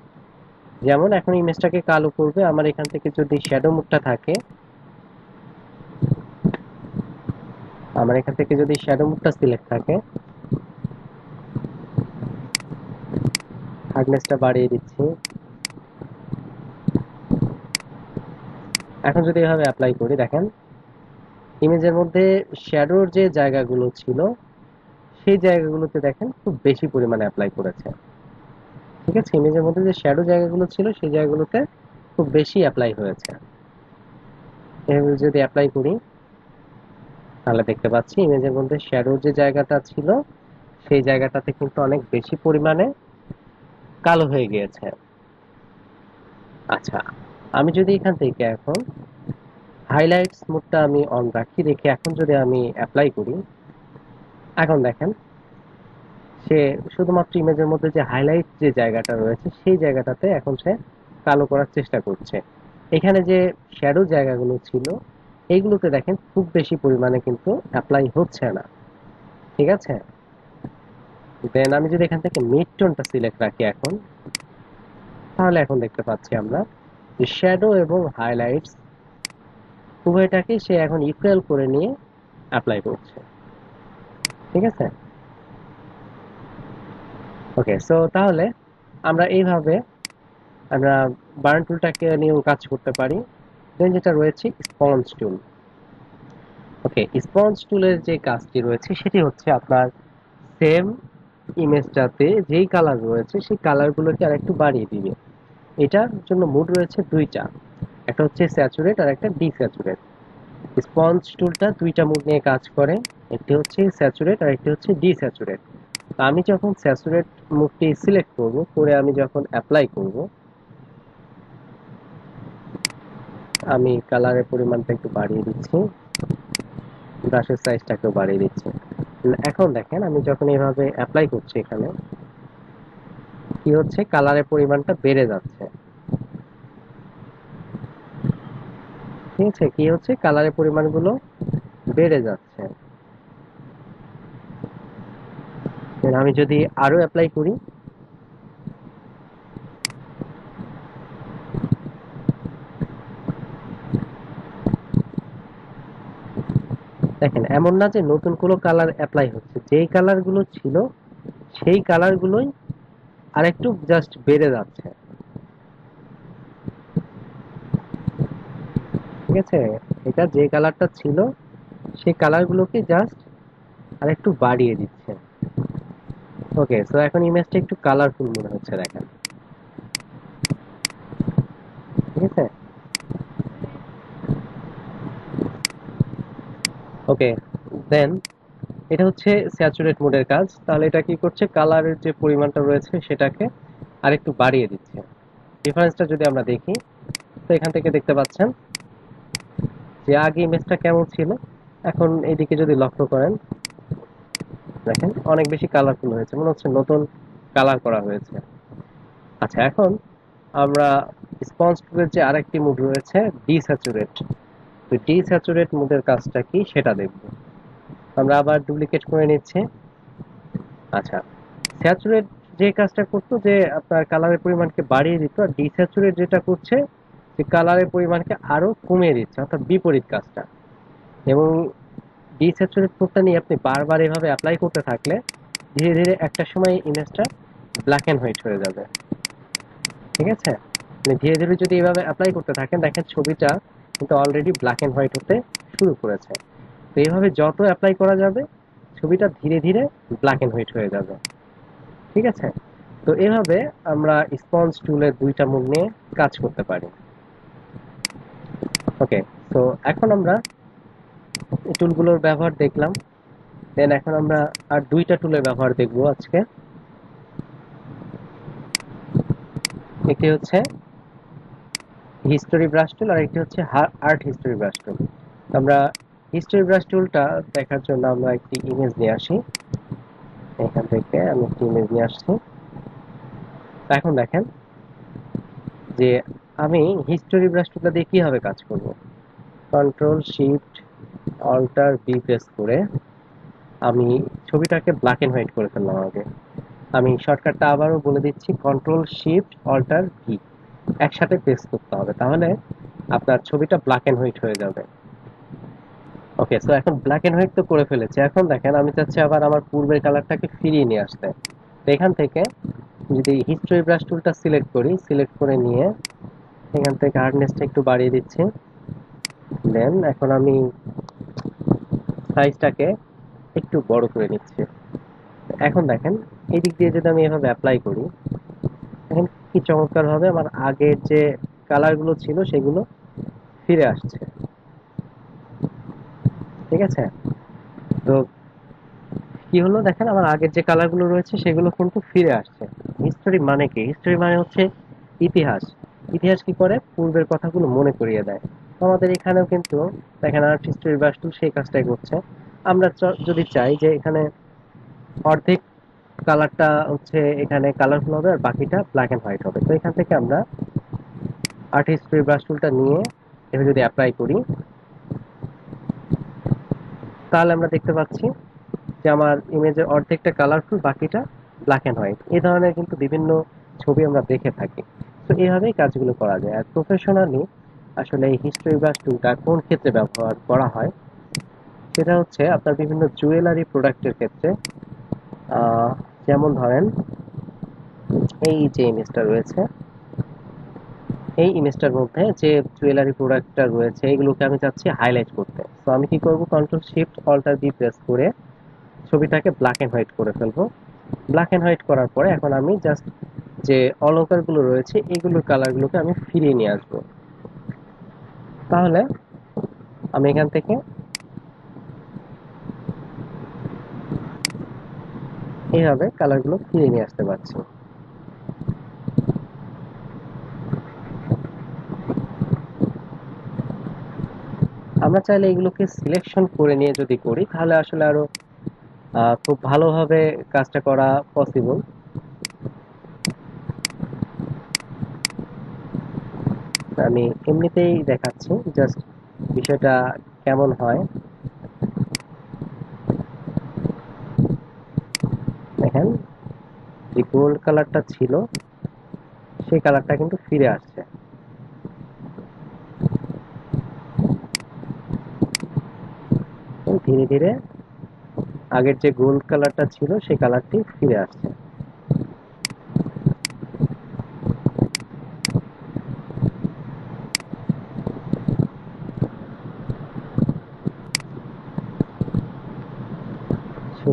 যেমন এখন ইমেজটাকে কালো করবে, আমার এখান থেকে যদি শ্যাডো মুভটা থাকে, আমার এখান থেকে যদি শ্যাডো মুভটা সিলেক্ট থাকে, হার্ডনেসটা বাড়িয়ে দিচ্ছি। এখন যদি এভাবে অ্যাপ্লাই করি, দেখেন ইমেজের মধ্যে শ্যাডোর যে জায়গাগুলো ছিল সেই জায়গাগুলোতে দেখেন খুব বেশি পরিমাণে অ্যাপ্লাই করেছে। ঠিক আছে, ইমেজের মধ্যে যে শ্যাডো জায়গাগুলো ছিল সেই জায়গাগুলোতে খুব বেশি অ্যাপ্লাই হয়েছে। এভাবে যদি অ্যাপ্লাই করি তাহলে দেখতে পাচ্ছি ইমেজের মধ্যে শ্যাডোর যে জায়গাটা ছিল সেই জায়গাটাতে কিন্তু অনেক বেশি পরিমাণে কালো হয়ে গিয়েছে। আচ্ছা, আমি যদি এখান থেকে এখন হাইলাইটস মোডটা আমি অন রাখি, রেখে এখন যদি আমি অ্যাপ্লাই করি, এখন দেখেন সে শুধুমাত্র ইমেজের মধ্যে যে হাইলাইট যে জায়গাটা রয়েছে সেই জায়গাটাতে এখন সে কালো করার চেষ্টা করছে। এখানে যে শ্যাডো জায়গাগুলো ছিল এইগুলোতে দেখেন খুব বেশি পরিমাণে কিন্তু অ্যাপ্লাই হচ্ছে না। ঠিক আছে, দেন আমি যদি এখান থেকে মিড টোনটা সিলেক্ট রাখি এখন, তাহলে এখন দেখতে পাচ্ছি আমরা যে শ্যাডো এবং হাইলাইটস উভয়টাকে সে এখন ইকুয়াল করে নিয়ে অ্যাপ্লাই করছে। ঠিক আছে, ওকে। সো তাহলে আমরা এইভাবে আমরা বার্ন টুলটাকে নিয়েও কাজ করতে পারি। দেন যেটা রয়েছে স্পঞ্জ টুল। ওকে, স্পঞ্জ টুলের যে কাজটি রয়েছে সেটি হচ্ছে আপনার সেম ইমেজটাতে যেই কালার রয়েছে সেই কালারগুলোকে আর একটু বাড়িয়ে দিবে। এটার জন্য মুড রয়েছে দুইটা, একটা হচ্ছে স্যাচুরেট আর একটা ডিস্যাচুরেট। স্পঞ্জ টুলটা দুইটা মুড নিয়ে কাজ করে, একটি হচ্ছে স্যাচুরেট আর একটি হচ্ছে ডিস্যাচুরেট। আমি যখন স্যাচুরেট মুডটি সিলেক্ট করব, করে আমি যখন অ্যাপ্লাই করব, আমি কালারের পরিমাণটা একটু বাড়িয়ে দিচ্ছি, ব্রাশের সাইজটাকেও বাড়িয়ে দিচ্ছি। এখন দেখেন আমি যখন এইভাবে অ্যাপ্লাই করছি এখানে কি হচ্ছে, কালারের পরিমাণটা বেড়ে যাচ্ছে। ঠিক আছে, কি হচ্ছে, কালারের পরিমাণগুলো বেড়ে যাচ্ছে। আমি যদি আরো অ্যাপ্লাই করি, দেখেন এমন না যে নতুন কোনো কালার অ্যাপ্লাই হচ্ছে, যেই কালারগুলো ছিল সেই কালারগুলোই আরেকটু জাস্ট বেড়ে যাচ্ছে। ঠিক আছে, এটা যে কালারটা ছিল সেই কালারগুলোকে জাস্ট আরেকটু বাড়িয়ে দিচ্ছে। ওকে, সো এখন ইমেজটা একটু কালারফুল মনে হচ্ছে, দেখেন। ঠিক আছে, ওকে, দেন এটা হচ্ছে স্যাচুরেট মোডের কাজ। তাহলে এটা কি করছে, কালারের যে পরিমাণটা রয়েছে সেটাকে আরেকটু বাড়িয়ে দিচ্ছে। ডিফারেন্সটা যদি আমরা দেখি, তো এখান থেকে দেখতে পাচ্ছেন যে আগে ইমেজটা কেমন ছিল, এখন এইদিকে যদি লক্ষ্য করেন দেখেন অনেক বেশি কালারফুল হয়েছে, মনে হচ্ছে নতুন কালার করা হয়েছে। আচ্ছা, এখন আমরা স্পঞ্জ টুলের যে আরেকটি মুড রয়েছে ডিস্যাচুরেট, তো ডিস্যাচুরেট মুডের কাজটা কি সেটা দেখব। আমরা আবার ডুপ্লিকেট করে নিচ্ছি। আচ্ছা, স্যাচুরেট যে কাজটা করতো যে আপনার কালারের পরিমাণকে বাড়িয়ে দিত, আর ডিস্যাচুরেট যেটা করছে যে কালারের পরিমাণকে আরো কমিয়ে দিচ্ছে, অর্থাৎ বিপরীত কাজটা। এবং ডিস্যাচুরেট মোডটা নিয়ে আপনি বারবার এভাবে অ্যাপ্লাই করতে থাকলে ধীরে ধীরে একটা সময় ইমেজটা ব্ল্যাক এন্ড হোয়াইট হয়ে যাবে। ঠিক আছে, মানে ধীরে ধীরে যদি এভাবে অ্যাপ্লাই করতে থাকেন, দেখেন ছবিটা কিন্তু অলরেডি ব্ল্যাক এন্ড হোয়াইট হতে শুরু করেছে। তো এইভাবে যত অ্যাপ্লাই করা যাবে ছবিটা ধীরে ধীরে ব্ল্যাক এন্ড হোয়াইট হয়ে যাবে। ঠিক আছে, তো এভাবে আমরা স্পঞ্জ টুলের দুইটা মুখ নিয়ে কাজ করতে পারি। ওকে, তো এখন আমরা এই টুলগুলোর ব্যবহার দেখলাম, দেন এখন আমরা আর দুইটা টুলের ব্যবহার দেখব আজকে। একটি হচ্ছে হিস্টোরি ব্রাশ টুল, আর একটি হচ্ছে আর্ট হিস্টোরি ব্রাশ টুল। আমরা হিস্টোরি ব্রাশ টুলটা দেখার জন্য আমরা একটি ইমেজ নিয়ে আসি। এখান থেকে আমি একটি ইমেজ নিয়ে আসছি। এখন দেখেন যে আমি হিস্টোরি ব্রাশ টুলটা দিয়ে কিভাবে কাজ করব। Control shift alter B press করে আমি ছবিটাকে ব্ল্যাক এন্ড হোয়াইট করে ফেললাম। আগে আমি শর্টকাটটা আবারও বলে দিচ্ছি, কন্ট্রোল শিফট অল্টার ভি একসাথে প্রেস করতে হবে, তাহলে আপনার ছবিটা ব্ল্যাক এন্ড হোয়াইট হয়ে যাবে। ওকে, সো এখন ব্ল্যাক এন্ড হোয়াইট তো করে ফেলেছে, এখন দেখেন আমি চাচ্ছি আবার আমার পূর্বের কালারটাকে ফিরিয়ে নিয়ে আসতে। তো এখান থেকে যদি হিস্টোরি ব্রাশ টুলটা সিলেক্ট করি, সিলেক্ট করে নিয়ে এখান থেকে হার্ডনেসটা একটু বাড়িয়ে দিচ্ছি। দেন এখন আমি সাইজটাকে একটু বড় করে নিচ্ছি। এখন দেখেন এই দিক দিয়ে যদি আমি এভাবে অ্যাপ্লাই করি, এখন কি চমৎকার ভাবে আমার আগের যে কালার গুলো ছিল সেগুলো ফিরে আসছে। ঠিক আছে, তো কি হলো দেখেন, আমার আগের যে কালার গুলো রয়েছে সেগুলো কিন্তু ফিরে আসছে। হিস্টোরি মানে কি, হিস্টোরি মানে হচ্ছে ইতিহাস। ইতিহাস কি করে, পূর্বের কথাগুলো মনে করিয়ে দেয়। তো আমাদের এখানেও কিন্তু দেখেন আর্ট হিস্টোরি ব্রাশ টুল সেই কাজটাই করছে। আমরা যদি চাই যে এখানে অর্ধেক কালারটা হচ্ছে এখানে কালারফুল হবে আর বাকিটা ব্ল্যাক এন্ড হোয়াইট হবে, তো এখান থেকে আমরা আর্ট হিস্টোরি ব্রাশ টুলটা নিয়ে এভাবে যদি অ্যাপ্লাই করি, তাহলে আমরা দেখতে পাচ্ছি যে আমার ইমেজের অর্ধেকটা কালারফুল, বাকিটা ব্ল্যাক এন্ড হোয়াইট। এই ধরনের কিন্তু বিভিন্ন ছবি আমরা দেখে থাকি। তো এইভাবেই কাজগুলো করা যায়। আর প্রফেশনালি আসলে এই হিস্টোরি ব্রাশ টুলটা কোন ক্ষেত্রে ব্যবহার করা হয়, সেটা হচ্ছে আপনার বিভিন্ন জুয়েলারি প্রোডাক্টের ক্ষেত্রে। যেমন ধরেন এই যে ইমেজটা রয়েছে, এই ইমেজটার মধ্যে যে জুয়েলারি প্রোডাক্টটা রয়েছে এগুলোকে আমি চাচ্ছি হাইলাইট করতে। তো আমি কি করব, control shift alter B press করে ছবিটাকে ব্ল্যাক এন্ড হোয়াইট করে ফেলবো। ব্ল্যাক এন্ড হোয়াইট করার পরে এখন আমি জাস্ট যে অলংকারগুলো রয়েছে এগুলোর কালারগুলোকে আমি ফিরিয়ে নিয়ে আসবো। তাহলে আমি এখান থেকে এইভাবে কালারগুলো ফিরিয়ে নিয়ে আসতে পারছি। আমরা চাইলে এগুলোকে সিলেকশন করে নিয়ে যদি করি তাহলে আসলে আরো খুব ভালোভাবে কাজটা করা পসিবল। আমি এমনিতেই দেখাচ্ছি জাস্ট বিষয়টা কেমন হয়। দেখেন, যে গোল্ড কালারটা ছিল সেই কালারটা কিন্তু ফিরে আসছে। ধীরে ধীরে আগের যে গোল্ড কালারটা ছিল সেই কালারটি ফিরে আসছে। তো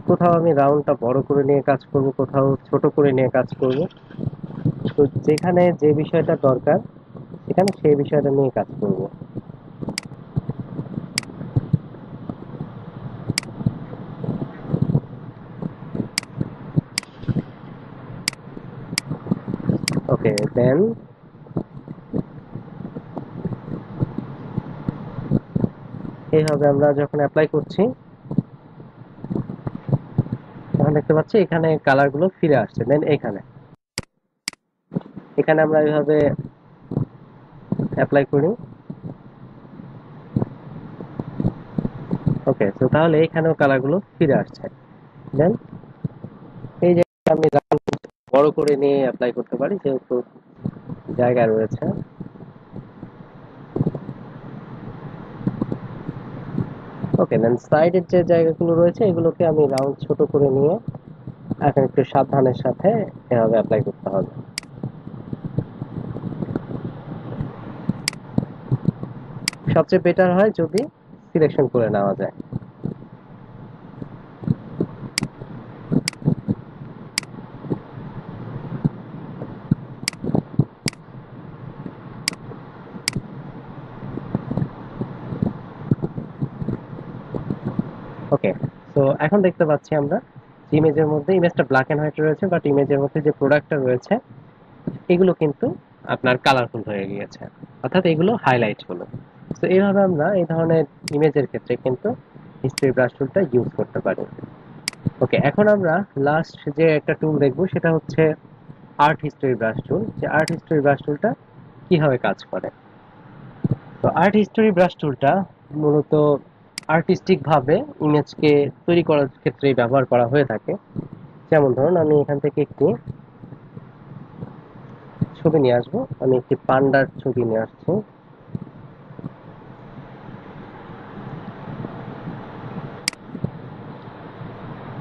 কোথাও আমি রাউন্ডটা বড় করে নিয়ে কাজ করব, কোথাও ছোট করে নিয়ে কাজ করব। তো যেখানে যে বিষয়টা দরকার সেখানে সেই বিষয়টা নিয়ে কাজ করব। ওকে, দেন এইভাবে আমরা যখন অ্যাপ্লাই করছি তখন দেখতে পাচ্ছি এখানে কালারগুলো ফিরে আসছে। দেন এখানে এখানে আমরা এইভাবে অ্যাপ্লাই করি। ওকে, তো তাহলে এখানেও কালারগুলো ফিরে আসছে। দেন এই যে আমি বড় করে নিয়ে অ্যাপ্লাই করতে পারি যেহেতু জায়গা রয়েছে। ওকে, দেন সাইডের যে জায়গাগুলো রয়েছে এগুলোকে আমি রাউন্ড ছোট করে নিয়ে এখন একটু সাবধানের সাথে এভাবে অ্যাপ্লাই করতে হবে। সবচেয়ে বেটার হয় যদি সিলেকশন করে নেওয়া যায়। ওকে, তো এখন দেখতে পাচ্ছি আমরা ইমেজের মধ্যে ইমেজটা ব্ল্যাক এন্ড হোয়াইট রয়েছে, বাট ইমেজের মধ্যে যে প্রোডাক্টটা রয়েছে এগুলো কিন্তু আপনার কালারফুল হয়ে গিয়েছে, অর্থাৎ এগুলো হাইলাইট হলো। তো এইভাবে আমরা এই ধরনের ইমেজের ক্ষেত্রে কিন্তু হিস্ট্রি ব্রাশ টুলটা ইউজ করতে পারি। ওকে, এখন আমরা লাস্ট যে একটা টুল দেখব সেটা হচ্ছে আর্ট হিস্টরি ব্রাশ টুল। যে আর্ট হিস্টরি ব্রাশ টুলটা কিভাবে কাজ করে। তো আর্ট হিস্টরি ব্রাশ টুলটা মূলত আর্টিস্টিক ভাবে ইমেজকে তৈরি করার ক্ষেত্রে ব্যবহার করা হয়ে থাকে। যেমন ধরুন আমি এখান থেকে একটি ছবি নিয়ে আসবো, আমি একটি পান্ডার ছবি নিয়ে আসছি।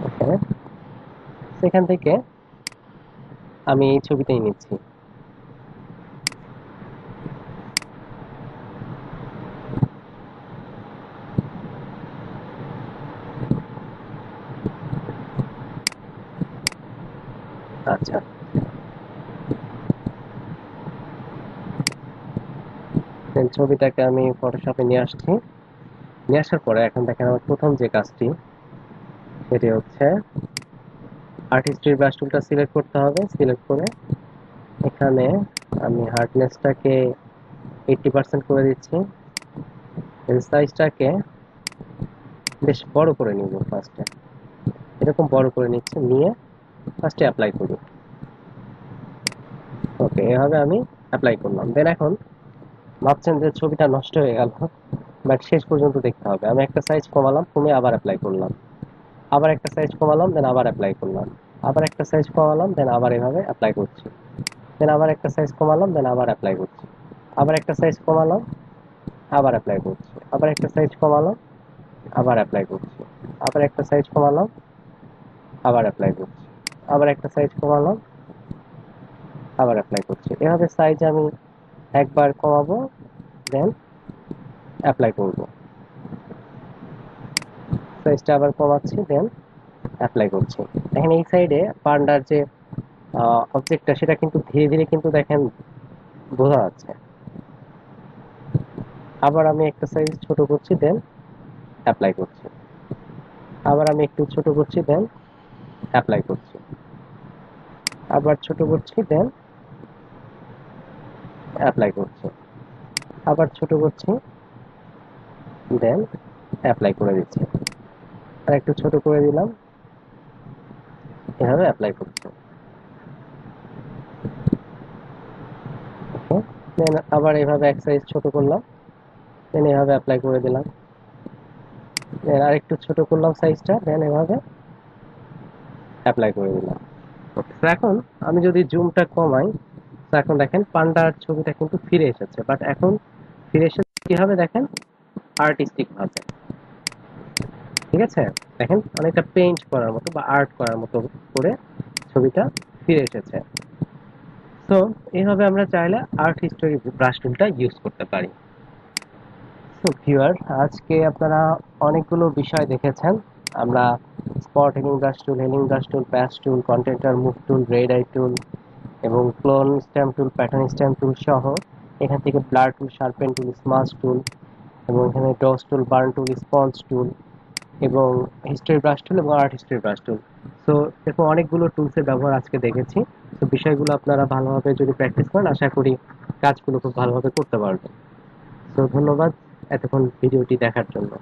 ওকে, সেখান থেকে আমি এই ছবিটাই নিচ্ছি। আচ্ছা, ছবিটাকে আমি ফটোশপে নিয়ে আসছি। নিয়ে আসার পরে এখন দেখেন আমার প্রথম যে কাজটি সেটি হচ্ছে আর্টিস্ট্রি ব্রাশ টুলটা সিলেক্ট করতে হবে। সিলেক্ট করে এখানে আমি হার্ডনেসটাকে 80% করে দিচ্ছি। সাইজটাকে বেশ বড় করে নিব ফার্স্টে, এরকম বড় করে নিচ্ছি, নিয়ে ফার্স্টে অ্যাপ্লাই করি। ওকে, এভাবে আমি অ্যাপ্লাই করলাম। দেন এখন ভাবছেন যে ছবিটা নষ্ট হয়ে গেল, বাট শেষ পর্যন্ত দেখতে হবে। আমি একটা সাইজ কমালাম, কমে আবার অ্যাপ্লাই করলাম, আবার একটা সাইজ কমালাম, দেন আবার অ্যাপ্লাই করলাম, আবার একটা সাইজ কমালাম, দেন আবার এভাবে অ্যাপ্লাই করছি, দেন আবার একটা সাইজ কমালাম, দেন আবার অ্যাপ্লাই করছি, আবার একটা সাইজ কমালাম, আবার অ্যাপ্লাই করছি, আবার একটা সাইজ কমালাম, আবার অ্যাপ্লাই করছি, আবার একটা সাইজ কমালাম, আবার অ্যাপ্লাই করছি, আবার একটা সাইজ কমালাম, আবার অ্যাপ্লাই করছি। এভাবে সাইজ আমি একবার কমাবো, দেন অ্যাপ্লাই করব, সাইজটা আবার কমাচ্ছি, দেন অ্যাপ্লাই করছি। দেখেন এই সাইডে পান্ডার যে অবজেক্টটা সেটা কিন্তু ধীরে ধীরে কিন্তু দেখেন বোঝা যাচ্ছে। আবার আমি একটা সাইজ ছোট করছি, দেন অ্যাপ্লাই করছি, আবার আমি একটু ছোট করছি, দেন অ্যাপ্লাই করছি, আবার ছোট করছি, দেন অ্যাপ্লাই করছি, আবার ছোট করছি, দেন অ্যাপ্লাই করে দিচ্ছি, আর একটু ছোট করে দিলাম, এভাবে অ্যাপ্লাই করছি। ওকে, দেন আবার এভাবে এক সাইজ ছোট করলাম, দেন এভাবে অ্যাপ্লাই করে দিলাম, দেন আর একটু ছোট করলাম সাইজটা, দেন এভাবে অ্যাপ্লাই করে দিলাম। ওকে, তো এখন আমি যদি জুমটা কমাই, তো এখন দেখেন পান্ডার ছবিটা কিন্তু ফিরে এসেছে, বাট এখন ফিরে এসেছে কিভাবে দেখেন, আর্টিস্টিক ভাবে। ঠিক আছে, দেখেন অনেকটা পেইন্ট করার মতো বা আর্ট করার মতো করে ছবিটা ফিরে এসেছে। তো এইভাবে আমরা চাইলে আর্ট হিস্টোরি ব্রাশ টুলটা ইউজ করতে পারি। তো ভিউয়ার, আজকে আপনারা অনেকগুলো বিষয় দেখেছেন। আমরা spot healing brush tool, healing brush tool, patch tool, content aware move tool, red eye tool এবং clone stamp tool, pattern stamp tool সহ এখান থেকে blur tool, sharpen tool, smudge tool এবং এখানে dodge tool, burn tool, sponge tool এবং history brush tool এবং art history brush tool. So এরকম অনেকগুলো টুলসের ব্যবহার আজকে দেখেছি। তো বিষয়গুলো আপনারা ভালোভাবে যদি প্র্যাকটিস করেন, আশা করি কাজগুলো খুব ভালোভাবে করতে পারবেন। তো ধন্যবাদ এতক্ষণ ভিডিওটি দেখার জন্য।